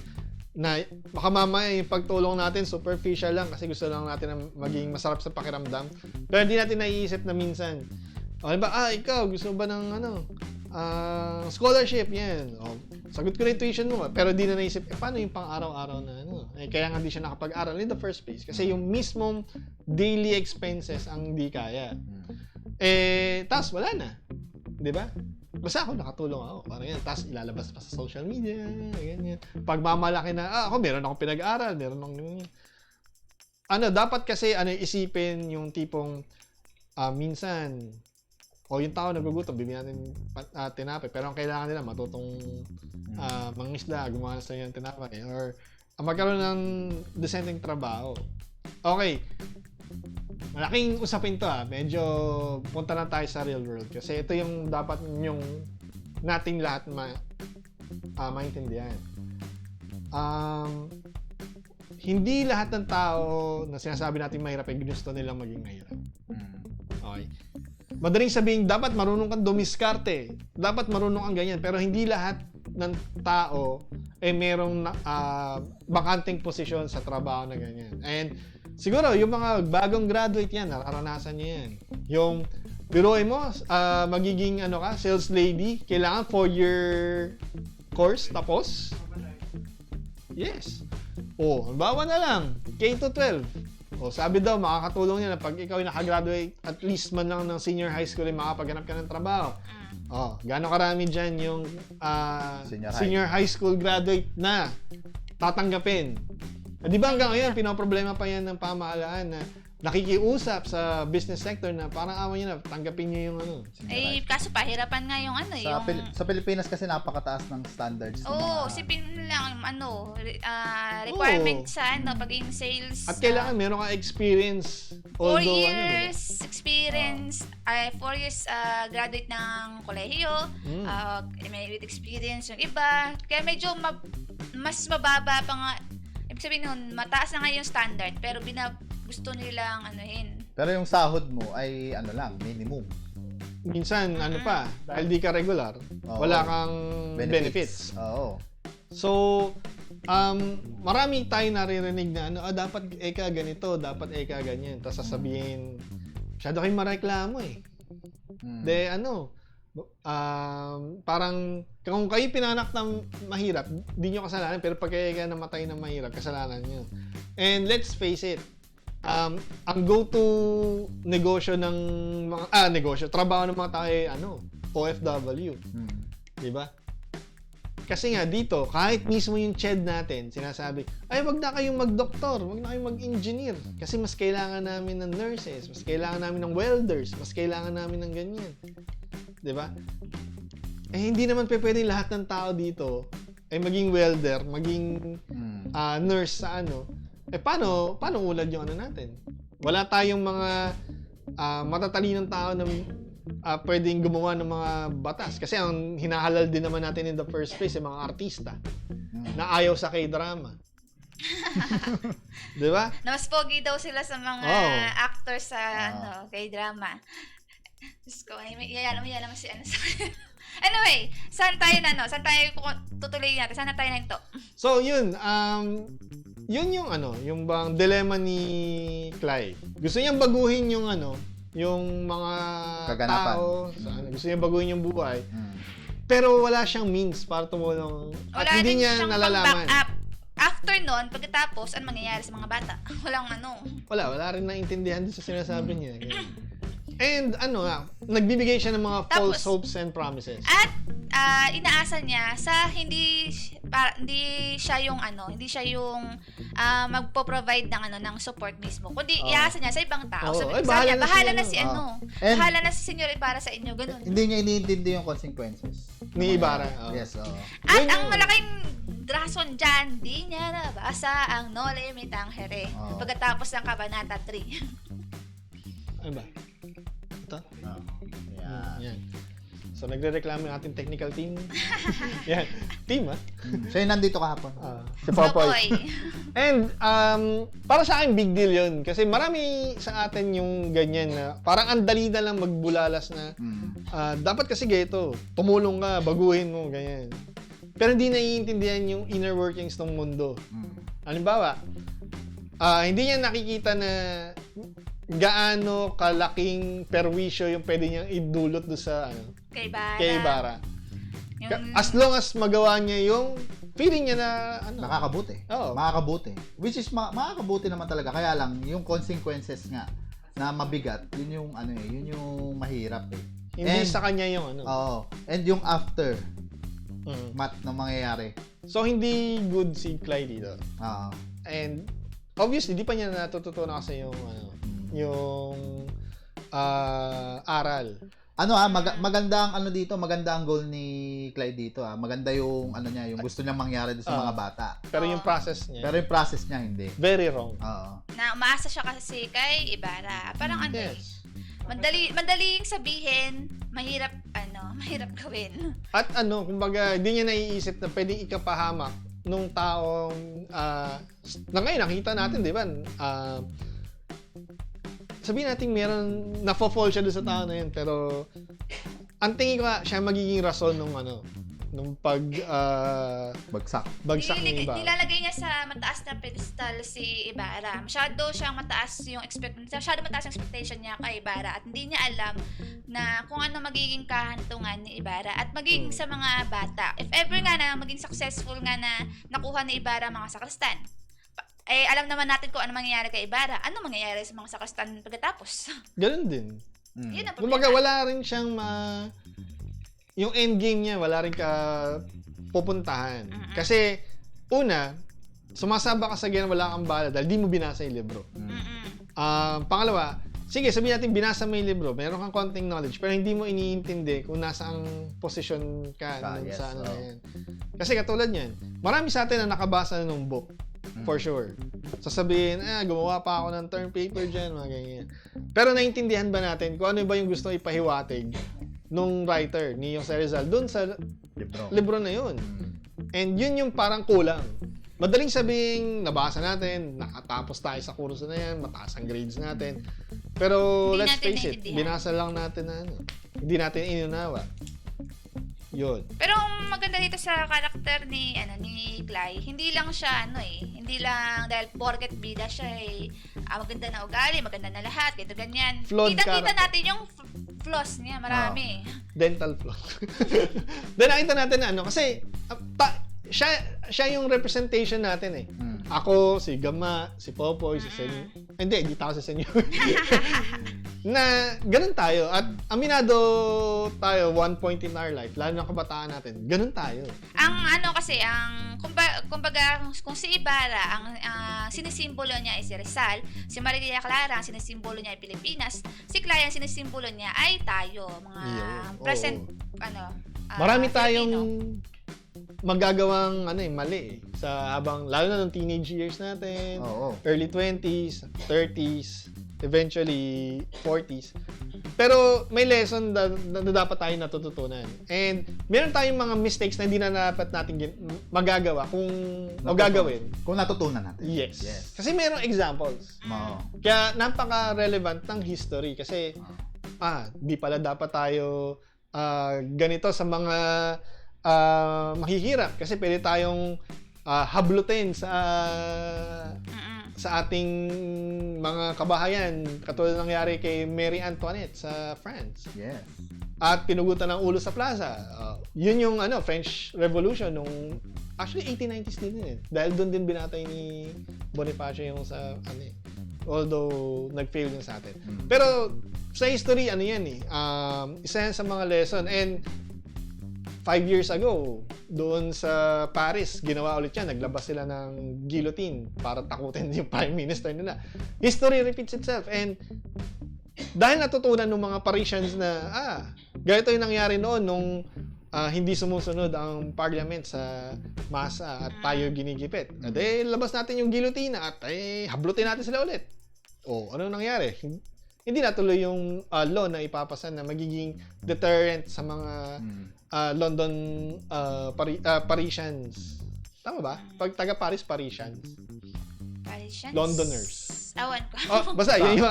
Na baka mamaya yung pagtulong natin superficial lang kasi gusto lang natin na maging masarap sa pakiramdam. Pero hindi natin naiisip na minsan, ikaw, gusto ba ng scholarship, yan. Sagot ko na yung tuition mo. Pero di na naisip, paano yung pang-araw-araw na kaya nga di siya nakapag-aral in the first place. Kasi yung mismong daily expenses ang di kaya. Tas wala na. Di ba? Basta ako, nakatulong ako. Parang yan. Tas ilalabas pa sa social media. Ganyan. Pagmamalaki na, ako, meron akong pinag-aral. Meron akong dapat kasi, isipin yung tipong, minsan, yung tao nagugutom, bibigyan natin tinapay. Pero ang kailangan nila, matutong mangisda, gumawa sa yung tinapay. Or magkaroon ng decenteng trabaho. Okay. Malaking usapin to Medyo punta na tayo sa real world. Kasi ito yung dapat yung nating lahat maintindihan. Hindi lahat ng tao na sinasabi natin mahirap ay gusto nilang maging mahirap. Okay. Madaling sabihin, dapat marunong kang dumiskarte. Dapat marunong kang ganyan. Pero hindi lahat ng tao merong bakanteng posisyon sa trabaho na ganyan. And siguro, yung mga bagong graduate yan, nararanasan nyo yan. Yung biruin mo, magiging sales lady, kailangan 4-year course, tapos? Yes. Bawa na lang, K-12. Sabi daw, makakatulong yan na pag ikaw ay nakagraduate at least man lang ng senior high school ay makapaghanap ka ng trabaho. Gaano karami dyan yung senior high school graduate na tatanggapin. Di ba hanggang ngayon, pinoproblema pa yan ng pamahalaan na nakikiusap sa business sector na parang awan nyo na, tanggapin nyo yung ano. Eh, kaso pahirapan nga yung ano, Sa, yung... sa Pilipinas kasi napakataas ng standards. Oo, sipin lang yung ano, requirement sa ano, pagiging sales. At kailangan meron kang experience. 4 Although, years experience, 4 years graduate ng kolehiyo, may with experience yung iba. Kaya medyo mas mababa pa nga. Ibig sabihin nun, mataas na nga yung standard, pero gusto nilang anuhin. Pero yung sahod mo ay ano lang, minimum. minsan, ano pa, dahil di ka regular, wala kang benefits. Oo. So, marami tayo naririnig na ano, dapat eka ganito, dapat eka ganyan. Tapos sasabihin, masyado kayong mareklamo eh. De ano, parang kung kayo pinanak ng mahirap, di nyo kasalanan, pero pag kayo namatay ng mahirap, kasalanan nyo. And let's face it, ang go-to negosyo ng mga trabaho ng mga tao ay OFW. Di ba? Kasi nga dito, kahit mismo yung CHED natin, sinasabi, ay wag na kayong mag-doktor, wag na kayong mag-engineer. Kasi mas kailangan namin ng nurses, mas kailangan namin ng welders, mas kailangan namin ng ganyan. Di ba? Eh hindi naman pwede lahat ng tao dito ay maging welder, maging nurse sa ano. Eh paano ulad yung ano natin? Wala tayong mga matatalinong tao na pwedeng gumawa ng mga batas. Kasi ang hinahalal din naman natin in the first place yung mga artista na ayaw sa K-drama. Di ba? Na mas pogi daw sila sa mga actors sa K-drama. Diyos ko, yayalam si ano sa Anyway, saan tayo tutuloy natin? Saan na tayo na ito? So, yun. Yun yung yung bang dilemma ni Clyde. Gusto niyang baguhin yung yung mga kaganapan. tao. Gusto niyang baguhin yung buhay. Pero wala siyang means para tumulong. At hindi niya nalalaman. Back-up. After nun, pagkatapos, ano mangyayari sa mga bata? Walang Wala rin naintindihan din sa sinasabi niya. And nagbibigay siya ng mga false hopes and promises. At inaasa niya sa hindi siya yung magpo-provide ng support mismo. Kundi iaasa niya sa ibang tao. Sabi niya, bahala na si bahala na si Senyor Ibarra sa inyo, ganun. Hindi niya iniintindi yung consequences Ni Ibarra. Yes, At ang malaking rason dyan, di niya nabasa ang No Limit Tangere pagkatapos ng Kabanata 3. Ano ba? Ito? Yan. So, nagre-reklamo yung ating technical team. Yan. Team, Siya yung nandito kahapon. Si Popoy. And, para sa akin, big deal yun. Kasi marami sa atin yung ganyan na parang ang dali na lang magbulalas na dapat kasi ganito, tumulong ka, baguhin mo, ganyan. Pero hindi naiintindihan yung inner workings ng mundo. Halimbawa, hindi niya nakikita na gaano kalaking perwisyo yung pwede niyang idulot doon sa kay Ibarra. As long as magawa niya yung feeling niya na nakakabuti. Makakabuti. Which is makakabuti naman talaga. Kaya lang yung consequences nga na mabigat, yun yung yun yung mahirap eh. Hindi sa kanya yung And yung after na mangyayari. So hindi good si Clyde dito. And obviously di pa niya natututunan kasi yung aral. Maganda ang maganda ang goal ni Clyde dito. Maganda yung niya, yung gusto niyang mangyari sa mga bata. Pero yung process niya hindi. Very wrong. Na umaasa siya kasi kay Ibarra. Parang madaling sabihin, mahirap gawin. At kumbaga, hindi niya naiisip na pwedeng ikapahamak nung taong na ngayon nakita natin, di ba? Sabihin natin meron nafo-fall siya doon sa tao na yun, pero ang tingin ko siya magiging rason nung bagsak ng iba. Nilalagay niya sa mataas na pedestal si Ibarra. Masyado mataas yung expectation niya kay Ibarra at hindi niya alam na kung ano magiging kahantungan ni Ibarra at magiging sa mga bata. If ever nga na maging successful nga na nakuha ni Ibarra mga sakristan, alam naman natin kung ano mangyayari kay Ibarra. Ano mangyayari sa mga sakristan pagkatapos? Ganun din. Yun ang problema. Kumbaga, wala rin siyang yung endgame niya, wala rin ka pupuntahan. Kasi, una, sumasaba ka sa ganyan, wala kang bala dahil di mo binasa yung libro. Pangalawa, sige, sabihin natin binasa mo yung libro, meron kang konting knowledge, pero hindi mo iniintindi kung nasa ang posisyon ka sa ano na yan. Kasi katulad niyan, marami sa atin na nakabasa na ng book, for sure. Sasabihin, gumawa pa ako ng term paper dyan, mga ganyan. Pero naintindihan ba natin kung ano ba yung gusto ipahiwatig nung writer ni Jose Rizal dun sa libro na yun? And yun yung parang kulang. Madaling sabing, nabasa natin, nakatapos tayo sa kurso na yan, mataas ang grades natin. Pero Hindi let's natin face it, naiintindihan. binasa lang natin na ano. Hindi natin inunawa. Yun. Pero ang maganda dito sa karakter ni Clay, hindi lang siya hindi lang dahil porket bida siya maganda na ugali, maganda na lahat, ganito ganyan. Flawed Kita-kita character. natin yung flaws niya, marami. Dental flaw. Then nakita natin na kasi siya yung representation natin Ako, si Gama, si Popoy, si Senyor. Hindi tayo si Senyor. Na ganun tayo. At aminado tayo one point in our life, lalo na kabataan natin, ganun tayo. Ang kumbaga, kung si Ibarra, ang sinisimbolo niya ay si Rizal, si Maria Clara, ang sinisimbolo niya ay Pilipinas, si Clay, ang sinisimbolo niya ay tayo, mga present, Marami Filipino. tayong magagawang mali sa habang lalo na ng teenage years natin, early 20s, 30s, eventually 40s. Pero may lesson na dapat tayo natututunan. And meron tayong mga mistakes na hindi na dapat natin magagawa o gagawin. Kung natutunan natin. Yes. Kasi merong examples. Kaya napaka-relevant ng history kasi di pala dapat tayo ganito sa mga mahihirap kasi pwede tayong hablutin sa ating mga kabahayan katulad ng nangyari kay Mary Antoinette sa France. Yes. At pinugutan ng ulo sa plaza. Yun yung French Revolution actually 1890s din dahil doon din binatay ni Bonifacio yung sa although nag-fail yun sa atin. Pero sa history isa yan sa mga lesson. And 5 years ago, doon sa Paris, ginawa ulit yan. Naglabas sila ng guillotine para takutin yung prime minister nila. History repeats itself. And dahil natutunan ng mga Parisians na, ganito yung nangyari noon nung hindi sumusunod ang parliament sa masa at tayo ginigipit. At labas natin yung guillotine at hablutin natin sila ulit. Ano nangyari? Hindi natuloy yung law na ipapasa na magiging deterrent sa mga London Parisians. Tama ba? Pag taga-Paris, Parisians. Parisians? Londoners. Awan ko. Basta, yun yung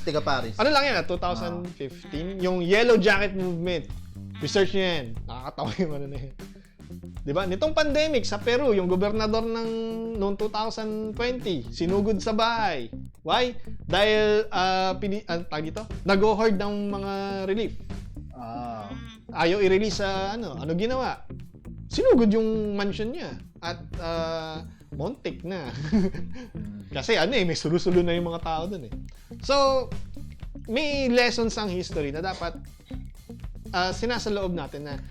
Tiga Paris. Ano lang yan, 2015? Yung Yellow Jacket Movement. Research nyo yan. Nakakatawa yung na yan. Diba? Nitong pandemic sa Peru, yung gobernador noong 2020, sinugod sa bahay. Why? Dahil, nag-hoard ng mga relief. Ayaw i-release sa ano ginawa? Sinugod yung mansion niya at Montek na. Kasi may sulu-sulu na yung mga tao dun So, may lessons ang history na dapat sinasaloob natin na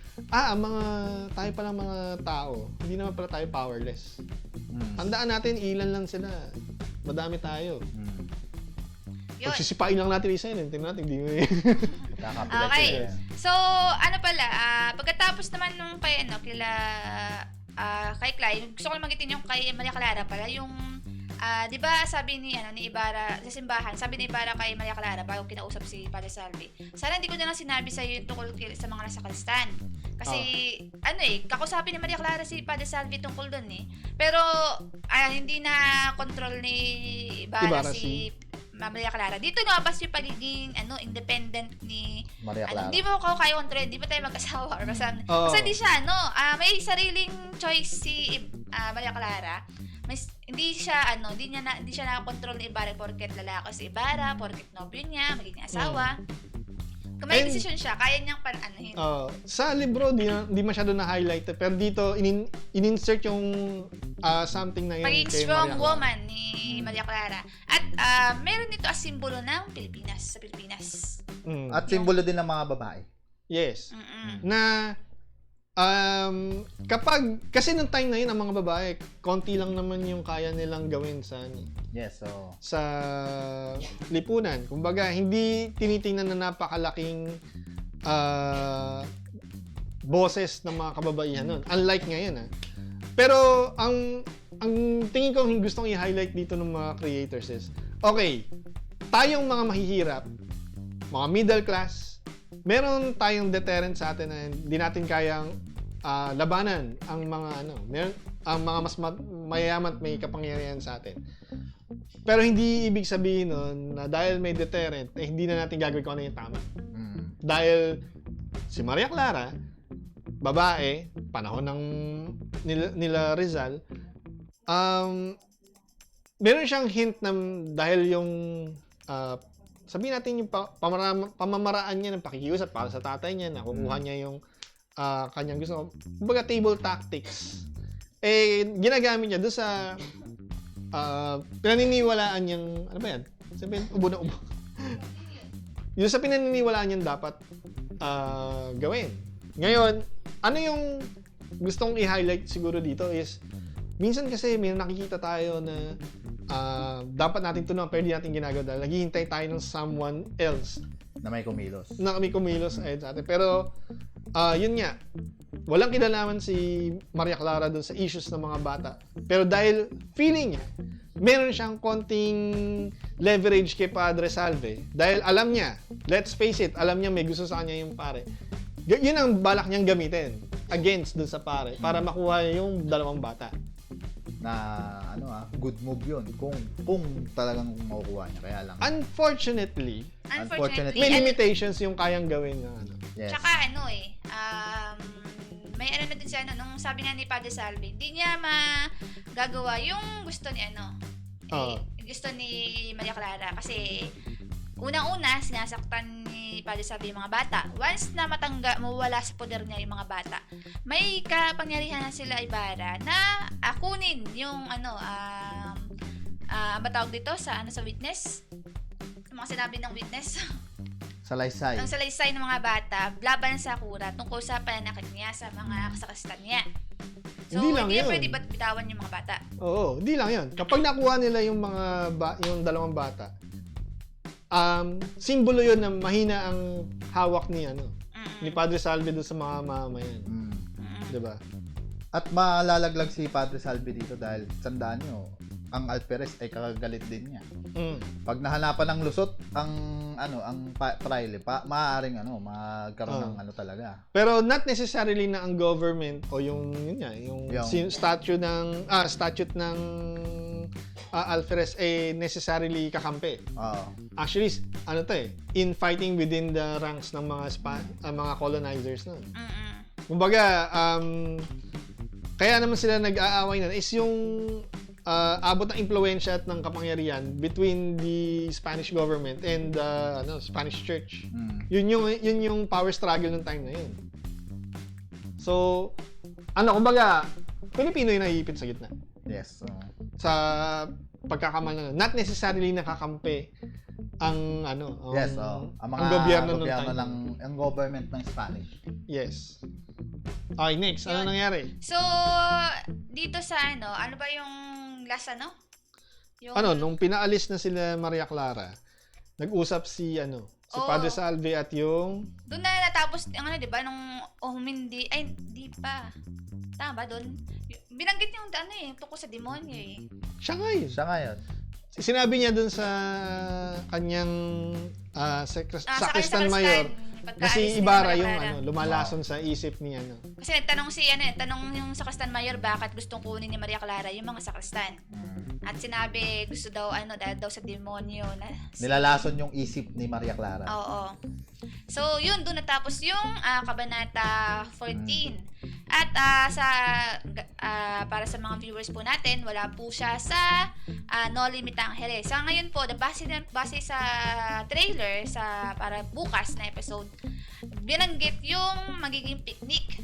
tayo palang mga tao, hindi naman pala tayo powerless. Tandaan natin, ilan lang sila. Madami tayo. Pagsisipain lang natin isa yun. Tingnan natin, hindi mo Okay. So, pagkatapos naman nung kay Clay, gusto ko magitin yung kay Maria Clara pala, yung, di ba sabi ni Ibarra, sa simbahan, sabi ni Ibarra kay Maria Clara, bago kinausap si Padre Salvi, sana hindi ko na lang sinabi sa'yo yung tungkol sa mga nasa Kristan. Kasi, kakusapin ni Maria Clara si Padre Salvi tungkol dun Pero, hindi na control ni Ibarra si Maria Clara. Dito lumabas yung pagiging independent ni Maria Clara. Hindi mo ko kaya control, hindi pa tayo mag-asawa or basta. Kasi hindi siya may sariling choice si Maria Clara. Hindi siya na-control ni Ibarra porket lalaki si Ibarra, porket nobyo niya, magiging asawa. Kung may decision siya, kaya niyang pananuhin. Sa libro, di masyado na-highlight. Pero dito, in-insert yung something na yun pagiging kay strong Maria woman ni Maria Clara. At meron nito as simbolo ng Pilipinas, sa Pilipinas. At simbolo din ng mga babae. Yes. Na Kasi nung time na yun, ang mga babae, konti lang naman yung kaya nilang gawin sa Yes, so sa lipunan. Kumbaga, hindi tinitingnan na napakalaking boses ng mga kababaihan nun. Unlike ngayon, Pero, ang tingin ko gustong i-highlight dito ng mga creators is, okay, tayong mga mahihirap, mga middle class, meron tayong deterrent sa atin na hindi natin kayang labanan ang mga ang mga mas mayaman at may kapangyarihan sa atin. Pero hindi ibig sabihin nun na dahil may deterrent, hindi na natin gagawin kung ano yung tama. Dahil si Maria Clara, babae, panahon ng nila Rizal, meron siyang hint na dahil yung sabihin natin yung pamamaraan niya ng pakikiusap para sa tatay niya, nakukuha niya yung kanyang gusto. Kumbaga table tactics. Ginagamit niya doon sa pinaniniwalaan niyang, ano ba yan? Sabihin, ubo na ubo. Yung sa pinaniniwalaan niyang dapat gawin. Ngayon, ano yung gustong i-highlight siguro dito is, minsan kasi may nakikita tayo na dapat natin tulungan pero hindi natin ginagawa dahil naghihintay tayo ng someone else na may kumilos. Na may kumilos ayun sa atin. Pero, yun nga, walang kinalaman si Maria Clara dun sa issues ng mga bata. Pero dahil feeling niya, meron siyang konting leverage kay Padre Salve. Dahil alam niya, let's face it, alam niya may gusto sa kanya yung pare. Yun ang balak niyang gamitin against dun sa pare para makuha yung dalawang bata. Na good move yun kung talagang makukuha niya, kaya lang Unfortunately, may limitations yung kayang gawin na Yes. Tsaka may na din siya nung sabi nga ni Padre Salve, hindi niya magagawa yung gusto ni gusto ni Maria Clara kasi unang-una sinasaktan ni Padre Salve yung mga bata. Once na mawala sa poder niya yung mga bata, may kapangyarihan na sila Ibarra na akunin yung matawag dito sa witness. Yung mga sinabi ng witness. Salaysay. Ang salaysay ng mga bata, laban sa Sakura tungkol sa pananakit niya sa mga kasakastan niya. So, hindi yun. pwede bitawan yung mga bata. Oo, hindi lang yun. Kapag nakuha nila yung yung dalawang bata, simbolo yun na mahina ang hawak ni Padre Salve doon sa mga mamayan. Diba? At malalaglag si Padre Salve dito dahil tandaan nyo, ang Alferez ay kakagalit din niya. Pag nahanapan ng lusot ang praile, maaaring magkaroon ng talaga. Pero not necessarily na ang government o yung statute ng Alferez necessarily kakampi. Actually, in fighting within the ranks ng mga colonizers nun. Kumbaga, kaya naman sila nag-aaway na is yung abot ng impluwensya at ng kapangyarihan between the Spanish government and the Spanish Church. Yun yung power struggle ng time na yun. So, kumbaga, Pilipino yung naiipit sa gitna. Yes. Sa pagkakamala, not necessarily nakakampi ang yes, ang mga gobyerno ang government ng Spanish. Yes. Okay, next. Ano nangyari? So, dito sa ano ba yung last Yung... nung pinaalis na sila Maria Clara, nag-usap si Padre Salve at yung... Doon na natapos, di ba, nung humindi, di pa. Tama ba doon? Binanggit niya yung tungkol sa demonyo Siya ngayon. Sinabi niya doon sa kanyang Sacristan Mayor na si Ibarra yung lumalason sa isip ni Kasi tanong yung Sacristan Mayor bakit gustong kunin ni Maria Clara yung mga Sacristan. At sinabi gusto daw dahil daw sa demonyo na nilalason yung isip ni Maria Clara. Oo. So yun doon natapos yung kabanata 14. At para sa mga viewers po natin, wala po siya sa No Limit Angeles. Sa ngayon po, base sa trailer para bukas na episode, binanggit yung magiging picnic.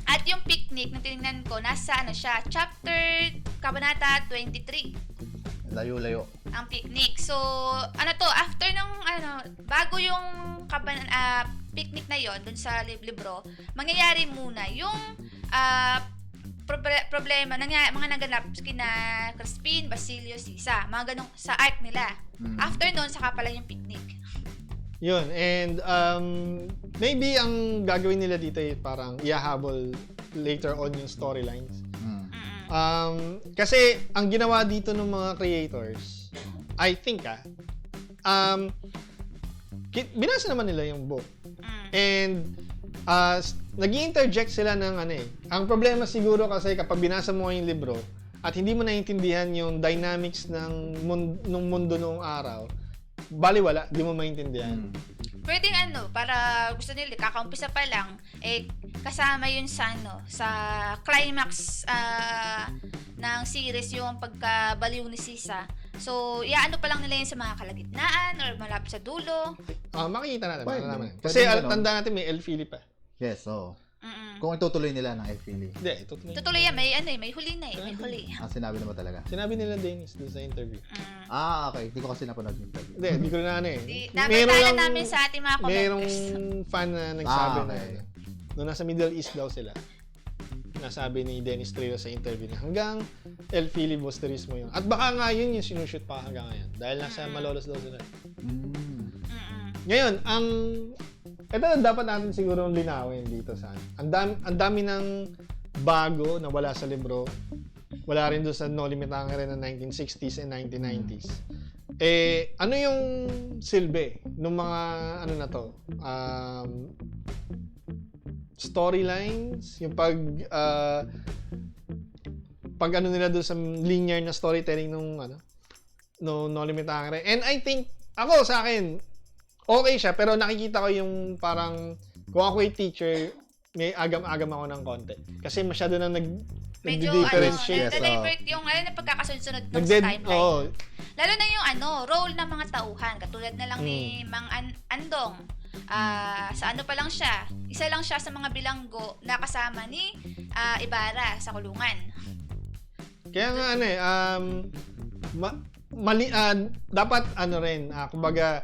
At yung picnic na tinignan ko, nasa chapter kabanata 23. Layo-layo. Ang picnic. So, after ng bago yung picnic na yon dun sa libro, mangyayari muna yung problema mga naganap kina Crispin, Basilio, Sisa, mga ganong sa arc nila. After nun, saka pala yung picnic. Yun, and maybe ang gagawin nila dito ay parang iahabol later on yung storylines. Kasi ang ginawa dito ng mga creators, I think binasa naman nila yung book. And nag-interject sila ng ang problema siguro kasi kapag binasa mo yung libro at hindi mo naiintindihan yung dynamics ng mundo noong araw, baliwala, di mo maintindihan. Pwedeng para gusto nila, kakaumpisa pa lang, kasama yun sa climax ng series yung pagkabaliw ni Sisa. So, pa lang nila yun sa mga kalagitnaan or malapit sa dulo. Makikita natin. Pwede. Kasi tanda natin may El Philip Yes, oo. Kung itutuloy nila ng El Philip. Hindi, tutuloy yan. May huli na may huli. Sinabi naman talaga. Sinabi nila Dennis doon sa interview. Okay. Hindi ko kasi napanood yung interview. Hindi ko na Napatala namin sa ating mga commenters. Merong fan na nagsabi na noong nasa Middle East daw sila. Nasabi ni Dennis Trillo sa interview na hanggang El Filibusterismo yun. At baka nga yun yung sinushoot pa hanggang ngayon. Dahil nasa Malolos daw sila. Ngayon, ito dapat natin siguro linawin dito sa ang dami ng bago na wala sa libro. Wala rin doon sa No Limit Hangere ng 1960s and 1990s. Ano yung silbi ng mga na to? Storylines, yung pag nila doon sa linear na storytelling nung No Limit Hangere. And I think sa akin okay siya, pero nakikita ko yung parang kung ako yung teacher, may agam-agam ako ng konti. Kasi masyado na nag-differentiate. Na-divert yung na pagkakasunod-sunod ng timeline. Lalo na yung role ng mga tauhan. Katulad na lang ni Mang Andong. Sa pa lang siya. Isa lang siya sa mga bilanggo na kasama ni Ibarra sa kulungan. Kaya nga dapat rin, kumbaga,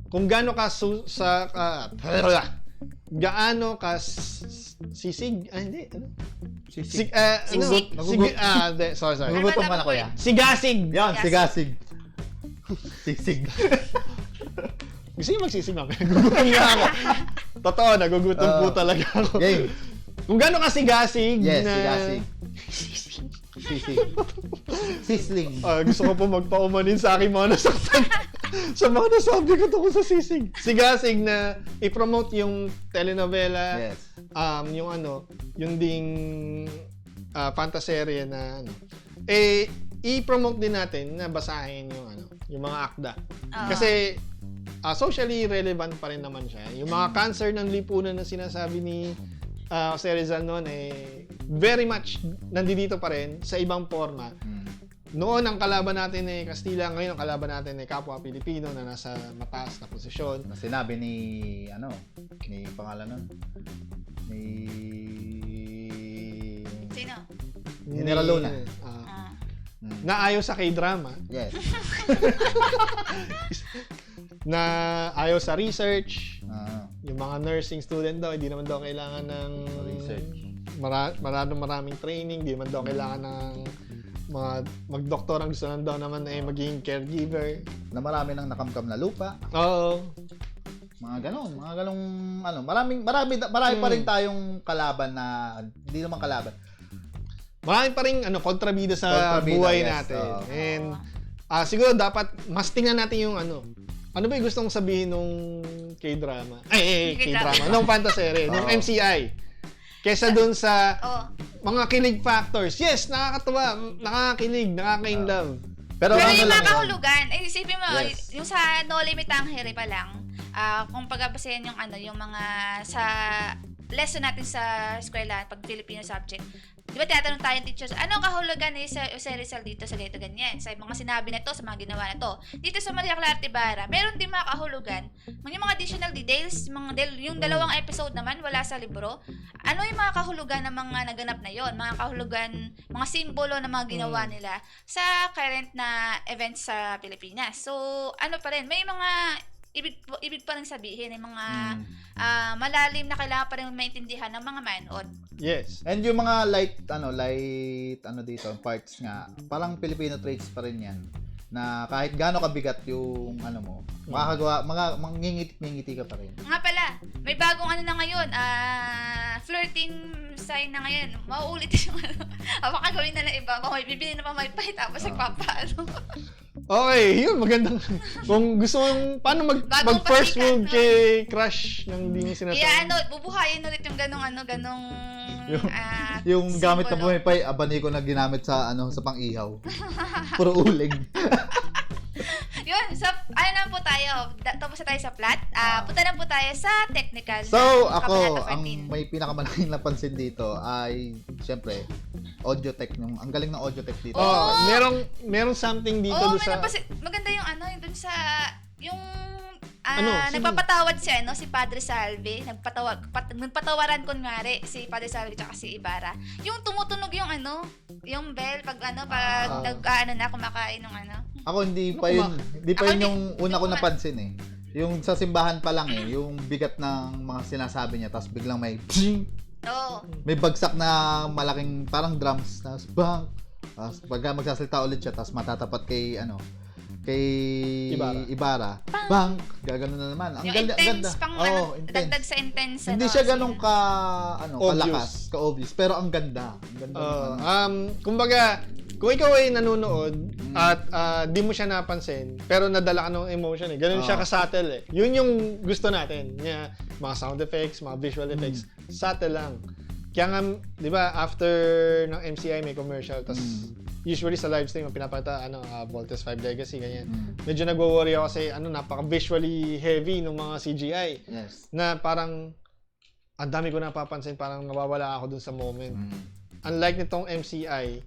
kung gaano ka sisig, hindi, Sisig. Sorry. Nagugutom ka na, kuya. Sigasig. Yan, sigasig. Sisig. Gusto niyo magsisig ako? Nagugutom nga ako. Totoo, nagugutom po talaga ako. Game. Kung gaano ka sigasig sigasig. Sisig. Sisling. Gusto ko po magpaumanin sa aking mga nasaktan. Sa mga nasabi ko tungkol sa sisig. Sigasig na i-promote yung telenovela. Yes. Yung ding fantaserye na i-promote din natin na basahin yung mga akda. Kasi socially relevant pa rin naman siya. Yung mga cancer ng lipunan na sinasabi ni Jose Rizal noon very much nandito pa rin sa ibang forma. Noon ang kalaban natin Kastila, ngayon ang kalaban natin kapwa Pilipino na nasa mataas na posisyon. Sinabi ni pangalan nun? Sino? General Luna. Na ayaw sa K-drama. Yes. Na ayaw sa research. Yung mga nursing student daw, hindi naman daw kailangan ng research. Maraming training, hindi naman daw kailangan ng mag-doktor, ang gusto daw naman maging caregiver. Na marami nang nakamkam na lupa. Oo. Mga ganong marami pa rin tayong kalaban na hindi naman kalaban. Marami pa rin kontrabida sa buhay natin. And siguro dapat mas tingnan natin yung ano ba yung gustong sabihin nung K-drama? K-drama. Nung fantasy, nung MCI. Kesa dun sa mga kilig factors. Yes, nakakatuwa, nakakakilig, nakaka-inlove. Pero yung mga kahulugan, isipin mo, yung sa No Limit Hangere pa lang, kung pagbabasehan yung mga sa lesson natin sa eskwela pag Filipino subject, di ba tinatanong tayo teachers, anong kahulugan ni Jose Rizal dito sa ganito ganyan? Sa mga sinabi na to, sa mga ginawa na to. Dito sa Maria Clara Ibarra, meron din mga kahulugan. Yung mga additional details, yung dalawang episode naman, wala sa libro. Ano yung mga kahulugan ng mga naganap na yon? Mga kahulugan, mga simbolo ng mga ginawa nila sa current na events sa Pilipinas. So, pa rin, may mga ibig pa rin sabihin ng mga malalim na kailangan pa rin maintindihan ng mga manood. Yes. And yung mga light dito, parts nga, parang Filipino traits pa rin yan. Na kahit gaano kabigat yung makakagawa, mangingiti ka pa rin. Nga pala, may bagong na ngayon, flirting sign na ngayon. Mauulit yung baka gawin na lang iba. Baka may bibili na pa may pay, tapos nagpapaano. Okay, yun, magandang. Kung gusto mong, paano Bagong mag-first pasikat, move kay crush ng di mo sinasabi? Kaya bubuhayin ulit yung ganong Yung gamit na simbolo. pumipay, abani ko na ginamit sa sa pang-ihaw. Puro uling. Yun, so, ano na po tayo. Tapos na tayo sa plot. Punta na po tayo sa technical. So, ng ako, Kabanata ang 14. may pinakamalaking napansin dito ay, syempre, audio tech. Ang galing ng audio tech dito. Oh, merong something dito Oo, doon sa... maganda yung yung dun sa, yung, Ano, nagpapatawad si Padre Salvi, nagpatawaran kunwari si Padre Salvi tsaka si Ibarra. Yung tumutunog yung yung bell pag na kumakain ng Ako hindi pa Ako yun yung hindi una ko ko napansin eh. Yung sa simbahan pa lang yung bigat ng mga sinasabi niya, tapos biglang may Oo. may bagsak na malaking parang drums, tapos bang, tapos pagka magsasalita ulit siya, tapos matatapat kay Ibarra. Bang! Gaganon na naman. Ang Yung ganda, intense ganda. pang Intense. dagdag sa intense. Hindi siya ganun Obvious. kalakas, ka-obvious, pero ang ganda. Ang ganda. Kumbaga, kung ikaw ay nanonood at di mo siya napansin, pero nadala ka ng emotion eh. Ganun siya ka-subtle eh. Yun yung gusto natin. Mga sound effects, mga visual effects. Subtle lang. Kaya nga, di ba, after ng MCI may commercial, tas usually sa live stream, pinapata, Voltes 5 Legacy, ganyan. Medyo nagwo-worry ako kasi, napaka-visually heavy ng mga CGI. Yes. Na parang, ang dami ko napapansin, parang nawawala ako dun sa moment. Unlike nitong MCI,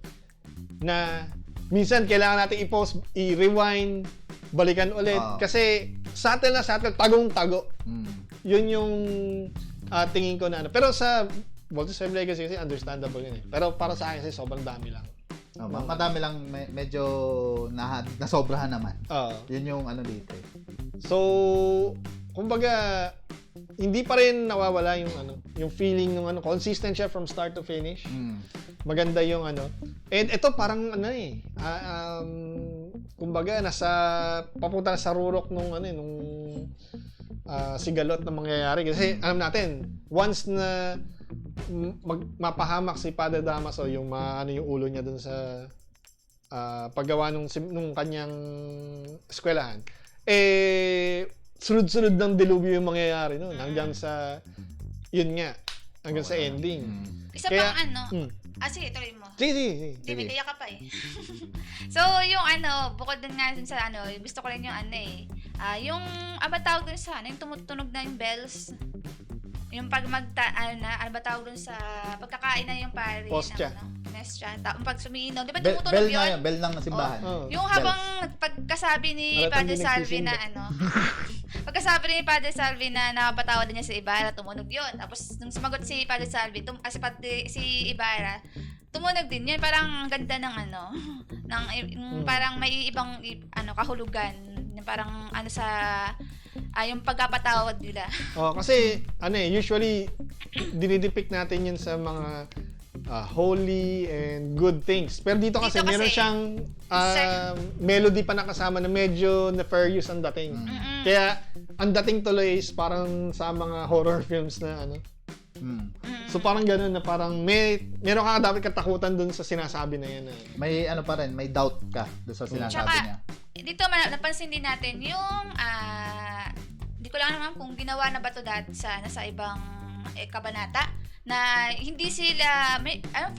na minsan kailangan natin i-pause, i-rewind, balikan ulit. Kasi, subtle na subtle, tagong-tago. Yun yung tingin ko na Pero sa Voltes 5 Legacy kasi understandable yun eh. Pero para sa akin kasi sobrang dami lang. Madami lang, medyo nasobrahan naman. Yun yung dito eh. So, kumbaga, hindi pa rin nawawala yung yung feeling ng consistent siya from start to finish. Maganda yung And ito parang kumbaga papunta na sa rurok nung sigalot na mangyayari kasi alam natin once na mapahamak si Padre Damaso yung yung ulo niya dun sa paggawa nung kanyang eskwelahan, sunod-sunod ng dilubyo yung mangyayari noon hanggang sa sa ending. Isa Kaya, pang sige, tuloy mo. Sige. Hindi, kaya ka pa eh. So, yung bukod dun nga dun sa gusto ko rin yung yung, tawag dun sa yung tumutunog na yung bells. Yung pag ba tawag dun sa pagkakain na yung pare. Postia. Nestia. Pag sumiinom, di ba Bell tumutunog na yun? yun, bell ng simbahan. Yung habang pagkasabi ni Padre Salvi na pagkasabi ni Padre Salvi na nakapatawad niya si Ibarra, tumunog yun. Tapos nung sumagot si Padre Salvi, si Ibarra, tumunog din yun. Parang ang ganda ng parang may ibang kahulugan. Parang sa yung pagkapatawad nila. Kasi usually dinidepict natin yun sa mga holy and good things. Pero dito kasi meron siyang melody pa nakasama na medyo nefarious ang dating. Kaya ang dating tuloy is parang sa mga horror films na So parang gano'n na parang meron ka dapat katakutan dun sa sinasabi na yan. May pa rin, may doubt ka dun sa sinasabi niya. Dito napansin din natin yung hindi ko lang naman kung ginawa na ba to dati sa ibang kabanata na hindi sila 5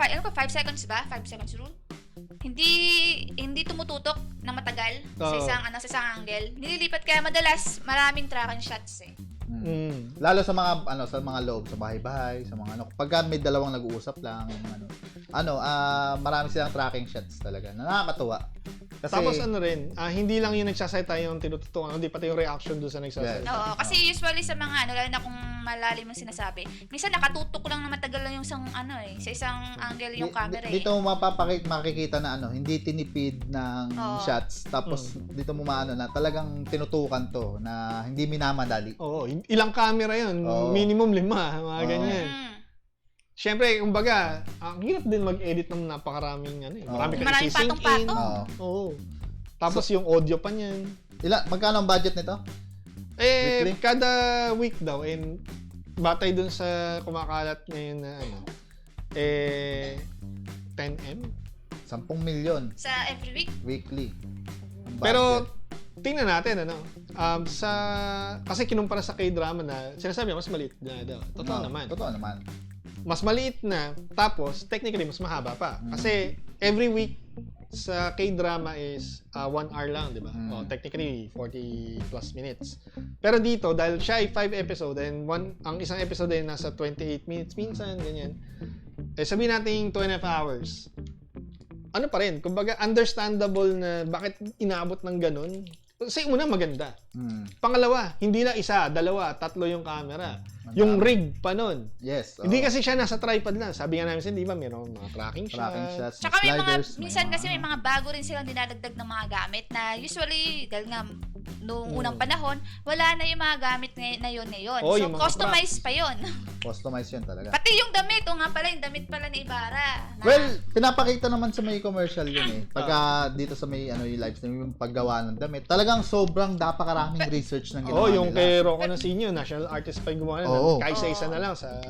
seconds ba? 5 seconds rule? Hindi tumututok ng matagal sa isang angle. Nililipat kaya madalas maraming tracking shots eh. Lalo sa mga loob, sa bahay-bahay, sa mga pagka may dalawang nag-uusap lang, marami silang tracking shots talaga. Nakakatuwa. Kasi, Tapos ano rin, hindi lang yung nagsasalita yung tinututukan, hindi pati yung reaction doon sa nagsasalita. Oo, kasi usually sa mga lalo na kung malalim yung sinasabi, minsan nakatutok lang na matagal lang yung isang sa isang angle yung camera eh. Dito mo makikita na hindi tinipid ng shots. Tapos dito mo maano na talagang tinutukan to na hindi minamadali. Oo, ilang camera yun? Minimum 5, mga ganyan. Siyempre, kumbaga, ang hirap din mag-edit ng napakaraming marami ka isi-sync in. patong-patong. Oo. Tapos yung audio pa niyan. Magkano ang budget nito? Weekly? Kada week daw, and batay dun sa kumakalat ngayon na 10M. 10 milyon Sa every week. weekly. Ang budget. Pero, tingnan natin, kasi kinumpara sa K-drama na, sinasabi mas maliit na daw. Totoo naman. Totoo naman. Mas maliit na, tapos, technically, mas mahaba pa. Kasi, every week, sa K-drama is 1 hour lang, di ba? Technically, 40 plus minutes. Pero dito, dahil siya ay 5 episode, and ang isang episode ay nasa 28 minutes, minsan, ganyan. Sabihin natin 2.5 hours. Ano pa rin, kumbaga, understandable na bakit inaabot ng ganun. Kasi una, maganda. Pangalawa, hindi lang 1, 2, 3 yung camera. Yung rig pa nun. Yes. Hindi kasi siya nasa tripod lang. Sabi nga namin, di ba, mayroong mga tracking shots. Tsaka may mga, sliders, minsan kasi may mga bago rin silang dinadagdag ng mga gamit na usually, dahil nga, noong unang panahon, wala na yung mga gamit na yun. Oh, So, yung mga customized pa yun. Customized yun talaga. Pati yung damit, nga pala, yung damit pala ni Ibarra. Well, pinapakita naman sa may commercial yun eh. Pagka dito sa may yung live stream, yung paggawa ng damit, talagang sobrang napakaraming research ng ginawa yung nila. kay Rocco Nacinio, national artist pa yung gumawa na. Kaysa-isa na lang sa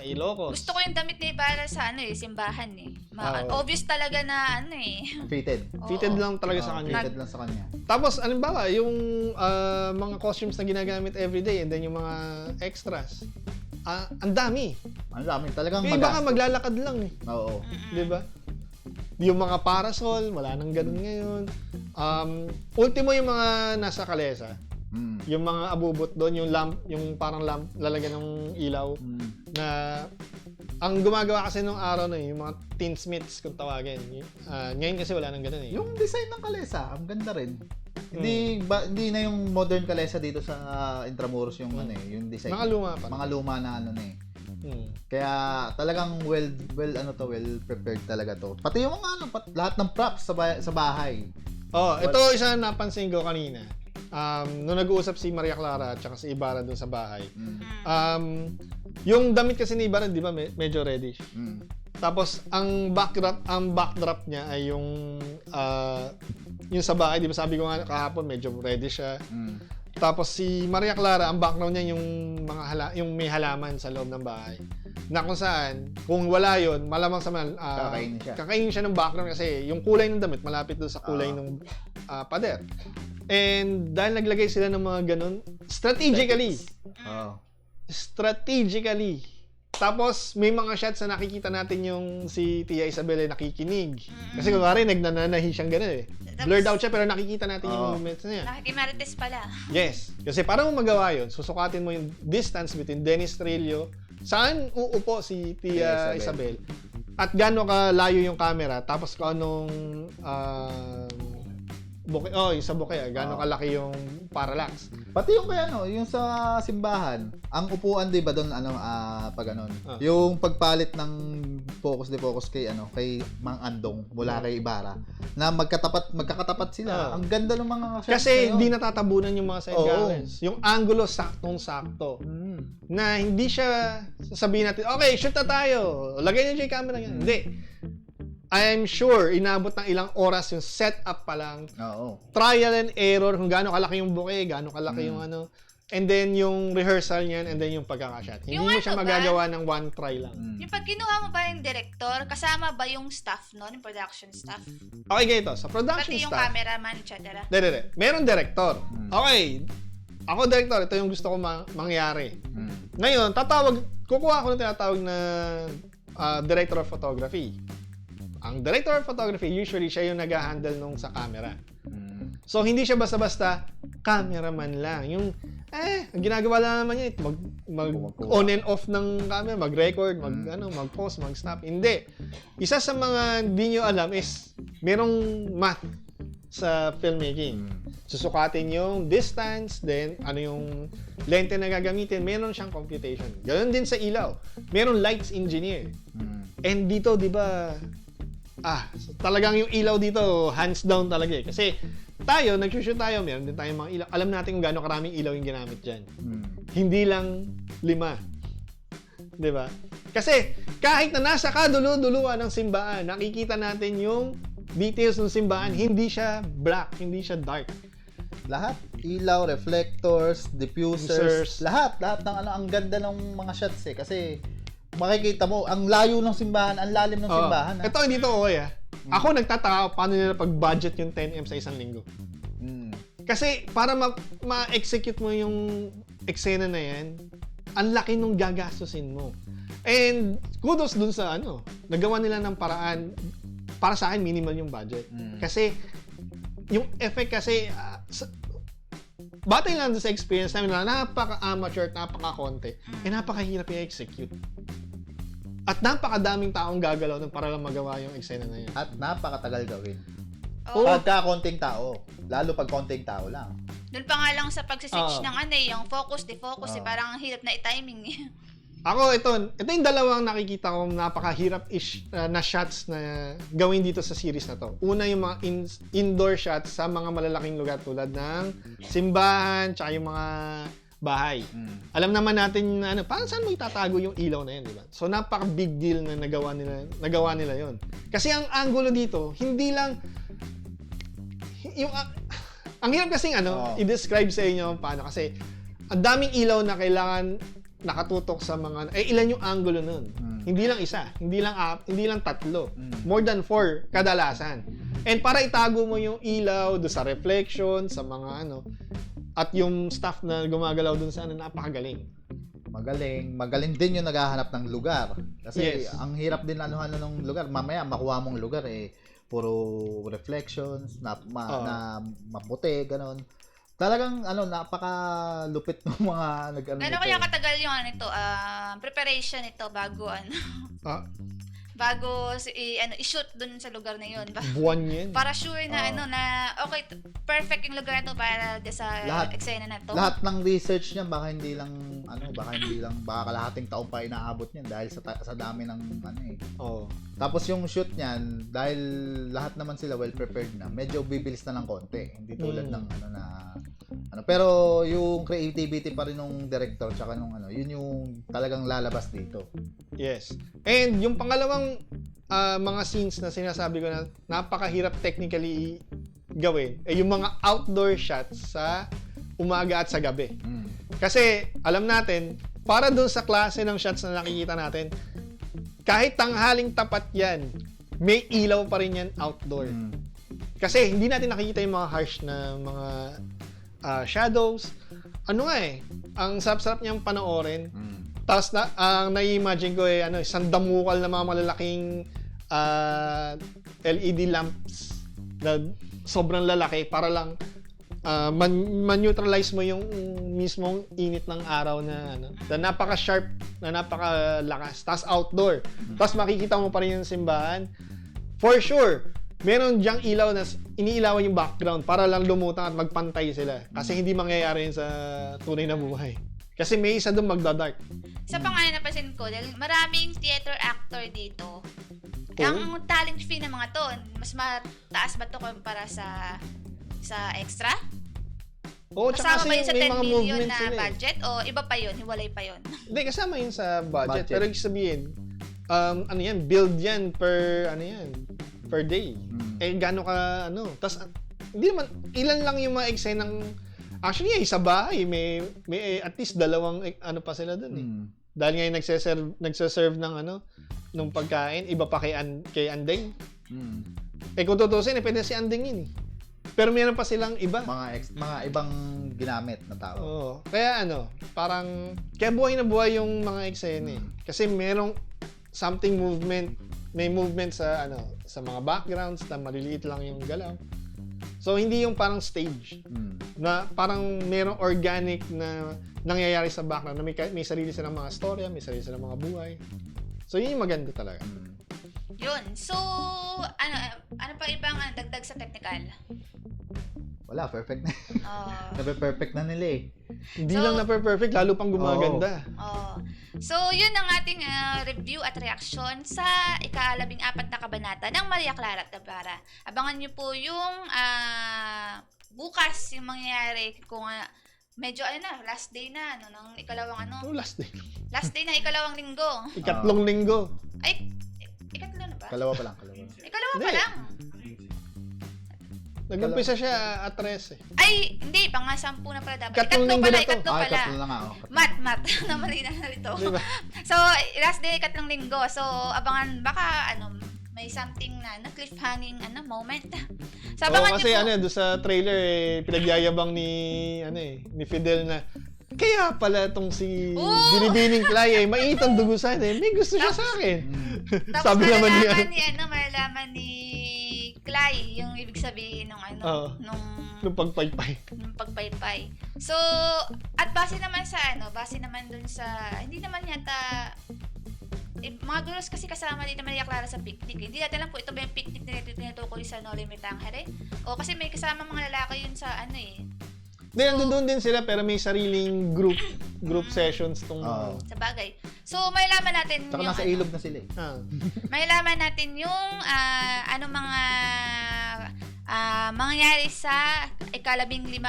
Ilocos. Gusto ko yung damit ni Ibarra sa simbahan eh. Obvious talaga na Fitted. Fitted lang talaga sa kanya. Fitted lang sa kanya. Tapos, ba, yung mga costumes na ginagamit everyday and then yung mga extras. Ang dami. Ang dami. Talagang Yung iba nga maglalakad lang eh. Oo. Di ba? Yung mga parasol, wala nang ganun ngayon. Ultimo yung mga nasa kalesa. Yung mga abubot doon, yung lamp, yung parang lamp, lalagyan ng ilaw. Na, ang gumagawa kasi nung araw na yung mga tinsmiths kung tawagin. Ngayon kasi wala nang ganun eh. Yung design ng kalesa, ang ganda rin. Hindi na yung modern kalesa dito sa Intramuros yung yung design. Mga luma pa. Mga luma na Kaya talagang well prepared talaga to. Pati yung mga lahat ng props sa bahay. Ito isa na napansin ko kanina. Nung nag-uusap si Maria Clara at saka si Ibarra dun sa bahay. Yung damit kasi ni Ibarra, di ba, medyo reddish. Tapos ang backdrop niya ay yung sa bahay, di ba, sabi ko nga kahapon medyo reddish siya. Tapos si Maria Clara, ang background niya yung yung may halaman sa loob ng bahay. Na kung saan, kung wala yun, malamang sa kakainin siya ng background kasi yung kulay ng damit malapit doon sa kulay ng pader. And dahil naglagay sila ng mga ganun, strategically. Tapos, may mga shots na nakikita natin yung si Tia Isabel ay nakikinig. Kasi kunwari, nagnananahi siyang gano'n eh. Blurred out siya pero nakikita natin yung movements niya. Nakikimarites pala. Yes. Kasi para mo magawa yun, susukatin mo yung distance between Dennis Trillo, saan uupo si Tia Isabel, at gaano kalayo yung camera, tapos kung anong yung sa bouquet, gaano kalaki yung parallax. Pati yung yung sa simbahan, ang upuan 'di ba doon pag yung pagpalit ng focus kay Mang Andong mula kay Ibarra na magkakatapat sila. Ang ganda ng mga shots. Kasi hindi natatabunan yung mga side cameras. Yung angulo saktong-sakto. Na hindi siya sasabihin natin, okay, shoot na tayo. Lagay niyo yung camera niya. Hindi. I'm sure, inabot ng ilang oras yung setup pa lang. Trial and error kung gaano kalaki yung bouquet, gaano kalaki yung and then yung rehearsal niyan, and then yung pagkakashot. Hindi mo siya magagawa ng one try lang. Yung pag kinuha mo ba yung director, kasama ba yung staff nun, yung production staff? Okay, ganito. Sa production pati yung staff, cameraman, etc. Meron director. Okay. Ako director, ito yung gusto ko mangyari. Ngayon, kukuha ako ng tinatawag na director of photography. Ang director of photography, usually siya yung nag-handle nung sa camera. So, hindi siya basta-basta cameraman lang. Yung, ang ginagawa lang naman niya, mag-on and off ng camera, mag-record, mag-pause, mag-stop. Hindi. Isa sa mga hindi nyo alam is, merong math sa filmmaking. Susukatin yung distance, then ano yung lente na gagamitin, meron siyang computation. Ganon din sa ilaw. Meron lights engineer. And dito, di ba, talagang yung ilaw dito, hands down talaga eh. Kasi tayo, nag-shoot tayo, meron din tayong mga ilaw. Alam natin kung gaano karaming ilaw yung ginamit dyan. Hindi lang 5. Di ba? Kasi kahit na nasa kadulo-duluan ng simbahan, nakikita natin yung details ng simbahan, hindi siya black, hindi siya dark. Lahat, ilaw, reflectors, diffusers, lahat ng ang ganda ng mga shots eh. Kasi makikita mo, ang layo ng simbahan, ang lalim ng simbahan. Ito, hindi to okay Ako nagtataka paano nila pag-budget yung 10M sa isang linggo. Kasi para ma-execute mo yung eksena na yan, ang laki nung gagastusin mo. And kudos dun sa nagawa nila ng paraan. Para sa akin, minimal yung budget. Kasi, yung effect kasi, batay lang sa experience namin na napaka-amateur at napaka-konti, napakahirap i-execute. At napakadaming taong gagalaw para lang magawa yung eksena na yan. At napakatagal gawin. Pagka konting tao. Lalo pag konting tao lang. Doon pa nga lang sa pag-switch ng yung focus, defocus, parang hirap na i-timing. Ako, ito yung dalawang nakikita ko napakahirap na shots na gawin dito sa series na to. Una, yung mga indoor shots sa mga malalaking lugar tulad ng simbahan, tsaka yung mga bahay. Alam naman natin na parang saan mo itatago yung ilaw na yan, di ba? So, napaka-big deal na nagawa nila yon. Kasi ang angulo dito, hindi lang yung ang hirap kasing i-describe sa inyo paano kasi ang daming ilaw na kailangan nakatutok sa mga ilan yung angulo nun. Hindi lang isa, hindi lang 3. More than 4 kadalasan. And para itago mo yung ilaw do sa reflection, sa mga at yung staff na gumagalaw dun sa napakagaling. Magaling din yung naghahanap ng lugar. Kasi ang hirap din ng lugar. Mamaya makuha mong lugar puro reflections na maputi, ganon. Talagang napakalupit ng mga Gano'n kaya katagal yung preparation nito bago bago i-shoot dun sa lugar na yun. Buwan yan. Para sure na na okay, perfect yung lugar na to para sa eksena na to. Lahat ng research niya baka kalahating taon pa inaabot niyan dahil sa dami ng Tapos yung shoot niyan, dahil lahat naman sila well prepared na, medyo bibilis na ng konti. Hindi tulad ng pero yung creativity pa rin ng director tsaka yun yung talagang lalabas dito. Yes. And yung pangalawang mga scenes na sinasabi ko na napakahirap technically gawin yung mga outdoor shots sa umaga at sa gabi. Kasi alam natin, para doon sa klase ng shots na nakikita natin, kahit tanghaling tapat yan, may ilaw pa rin yan outdoor. Kasi hindi natin nakikita yung mga harsh na mga shadows. Ang sarap-sarap niyang panoorin. Tapos na-imagine ko isang damukal na mga malalaking LED lamps na sobrang lalaki para lang man-neutralize mo yung mismong init ng araw na napaka-sharp, na napakalakas. Tapos outdoor. Tapos makikita mo pa rin yung simbahan. For sure, meron diyang ilaw na iniilawan yung background para lang lumutang at magpantay sila. Kasi hindi mangyayari yun sa tunay na buhay. Kasi may isa doon magda-dark. Sa pangalan napansin ko, dahil maraming theater actor dito. Ang talent fee ng mga to, mas mataas ba to kumpara sa extra? Kasama ba yun sa 10 million na budget? O iba pa yun? Hiwalay pa yun? Hindi, kasama yun sa budget. Pero yung sabihin, build yan per day. Gaano ka, tas, hindi naman, ilan lang yung mga eksenang, actually, sa bahay, may at least dalawang, pa sila dun Dahil ngayon nagsaserve ng ng pagkain, iba pa kay Andeng. Kung tutusin, pwede si Andeng yun Pero meron pa silang iba. Mga ibang ginamit na tao. Oo. Kaya parang, kaya buhay na buhay yung mga eksena Kasi merong something movement, may movement sa mga backgrounds na maliliit lang yung galaw. So hindi yung parang stage na parang merong organic na nangyayari sa background na may sarili silang mga storya, may sarili silang mga buhay. So yun yung maganda talaga. Yun. So, ano pa ibang dagdag sa technical? Wala, perfect na. Oh. Perfect na nila eh. Hindi So- lang na perfect, lalo pang gumaganda. Oh. So, yun ang ating review at reaction sa ika-14 na kabanata ng Maria Clara at Ibarra. Abangan nyo po yung bukas yung mangyayari kung medyo last day na ng ikalawang Last day. last day na ikalawang linggo. Ikatlong linggo. Ay, ikatlo na ba? Kalawa pa lang. Ikalawa pa Hindi. lang. Nag-umpisa siya at 13. Ay, hindi, pang 10 na pala dapat. Ikatlong Ikatlo linggo pala, na to. ikatlo pala. Katlo na nga. Mat, namali na narito. Di ba? So, last day, ikatlong linggo. So, abangan, baka, may something na cliffhanging, moment. So, abangan Kasi niyo po. doon sa trailer, pinagyayabang ni Fidel na, kaya pala tong si Oo! Binibining Clay, mainit ang dugo sa akin. May gusto siya sa akin. Tapos Sabi naman niya. malalaman ni Clay yung ibig sabihin nung Oo. Nung pagpaypay. nung pagpaypay. So, at base naman dun sa, hindi naman yata, mga girls kasi kasama dito Maria Clara sa picnic. Hindi natin alam po ito ba yung picnic na tinutukoy sa No Limit Tangere? O kasi may kasama mga lalaki yun sa Hindi, nandun din sila pero may sariling group sessions tong... Oo. sa bagay. So, may laman natin Tsaka yung nasa ilog na sila eh. may laman natin yung mga mangyayari sa ika-15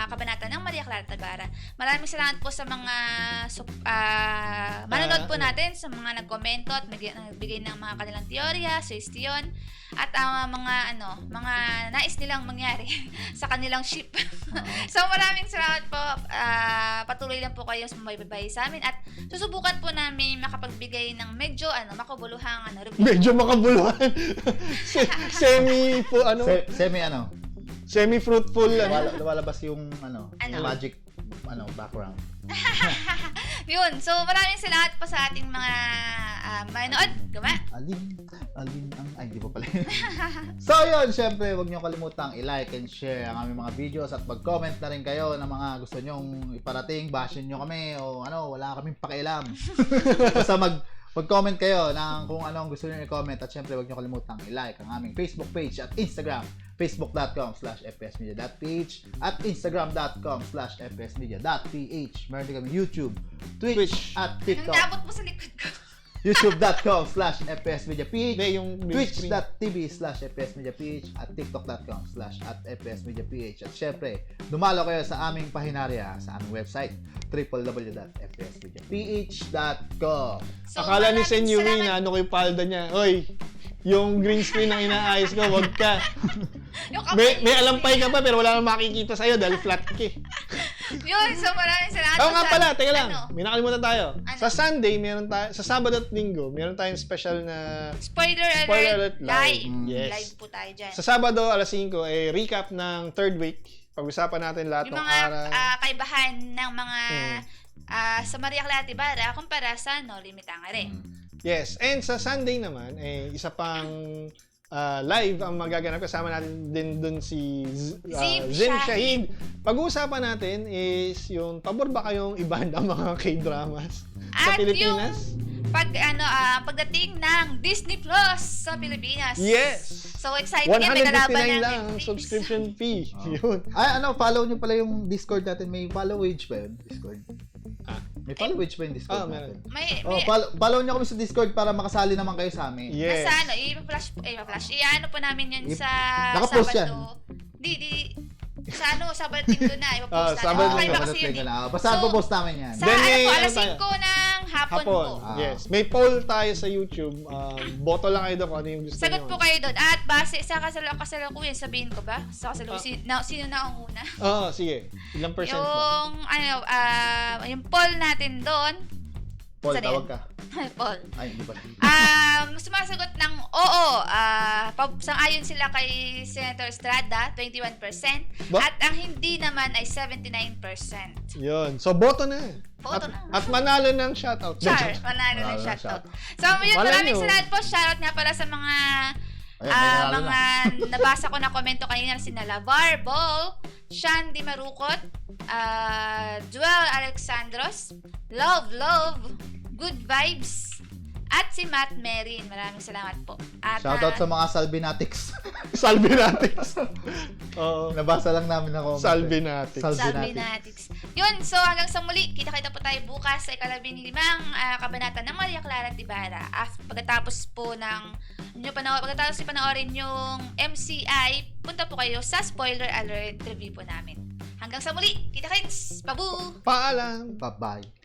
kabanata ng Maria Clara at Ibarra. Maraming salamat po sa mga manonood po natin, sa mga nagkomento at nagbigay ng mga kanilang teorya, suggestion, at mga nais nilang mangyari sa kanilang ship. So maraming salamat po. Patuloy lang po kayo sumaybay sa amin at susubukan po namin makapagbigay ng medyo makabuluhang review. Medyo makabuluhan. Semi po, semi-fruitful. Lumalabas yung magic background. Yun. So maraming salamat po sa ating mga manood. Guma? Alin ang... Ay, di pa pala. So, yun. Syempre, huwag niyo kalimutang i-like and share ang aming mga videos at mag-comment na rin kayo ng mga gusto nyong iparating. Bashin nyo kami o wala kaming pakialam. Basta mag-comment kayo ng kung ano ang gusto nyo i-comment at syempre, huwag niyo kalimutang i-like ang aming Facebook page at Instagram. facebook.com/fpsmedia.ph at instagram.com/fpsmedia.ph. Meron din kami YouTube, Twitch, at Anong TikTok. dabot mo sa likod ko? youtube.com/fpsmediaph, Hindi, yung screen. twitch.tv/fpsmediaph, at tiktok.com/fpsmediaph. At syempre, dumalo kayo sa aming pahinarya sa aming website, www.fpsmediaph.com. So, Akala ni maraming Sen Yui salamat. na ko yung palda niya. Oy, yung green screen ang inaayos ko, wag ka. Yung kamay. May alampay ka pa pero wala nang makikita sa'yo dahil flat ka eh. Yun, so maraming salamat. Oo nga sa- pala, teka lang. Ano? May nakalimutan tayo. Ano? Sa Sunday, sa Sabado at Linggo, meron tayong special na Spoiler Spoiler alert, alert live. live. Yes. Live po tayo dyan. sa Sabado alas 5 ay recap ng third week. Pag-usapan natin lahat Yung ng mga araw. kaibahan ng mga sa Maria Clara at Ibarra kumpara sa No Limit Tangere. Yes. And sa Sunday naman, isa pang live ang magaganap. Kasama natin din dun si Zim Zim Shahid. Shahid. Pag-uusapan natin is yung pabor ba kayong iban ang mga K-dramas sa At Pilipinas? pagdating ng Disney Plus sa Pilipinas. Yes! So excited yan, may kalaban 159 ng lang ang Netflix. subscription fee. Yun. Ay, follow nyo pala yung Discord natin. May followage ba yun? Discord? Ah. May followage ba yung Discord meron. natin? May Follow nyo kami sa Discord para makasali naman kayo sa amin. Yes. nasa i-flash. I-ano po namin yun sa Nakapost yan. Sabado. Sa Sabado Linggo na. Ah, Ipapost natin. Sabado Okay, Linggo. ba kasi yun eh. Basta So, post namin yan. Sa Then may alas ano 5 tayo? ng hapon po. Yes. May poll tayo sa YouTube. Boto lang kayo doon kung ano yung gusto Sagot nyo. po kayo doon. At base sa kasalukuyan, sabihin ko ba? Sa kasalukuyan, sino na ang una? Oo, sige. Ilang percent po? Yung poll natin doon, Paul, Saan tawag yan? ka. poll. Ay, hindi pa. Sumasagot ng oo. Sang-ayon sila kay Senator Estrada, 21%. Ba? At ang hindi naman ay 79%. Yun. So, boto na. Boto na. At manalo ng shoutout. Char, panalo ng Manalo ng shoutout. shoutout. So, yun, Malay maraming nyo. salamat po. Shoutout nga pala sa mga Ayan, may nanalo mga nabasa ko na komento kanina si Lavar Ball, Shandy Marukot, Joel Alexandros, Love, Good Vibes, At si Matt Merin. Maraming salamat po. At Shoutout sa mga Salvinatics. Salvinatics. Oo. Nabasa lang namin na comment. Salvinatics. Salvinatics. Yun, so hanggang sa muli, kita-kita po tayo bukas sa ika-15 kabanata ng Maria Clara at Ibarra. Pagkatapos po pagkatapos panoorin yung MCI, punta po kayo sa spoiler alert review po namin. Hanggang sa muli, kita-kits! Pabu! Paalam! Bye-bye.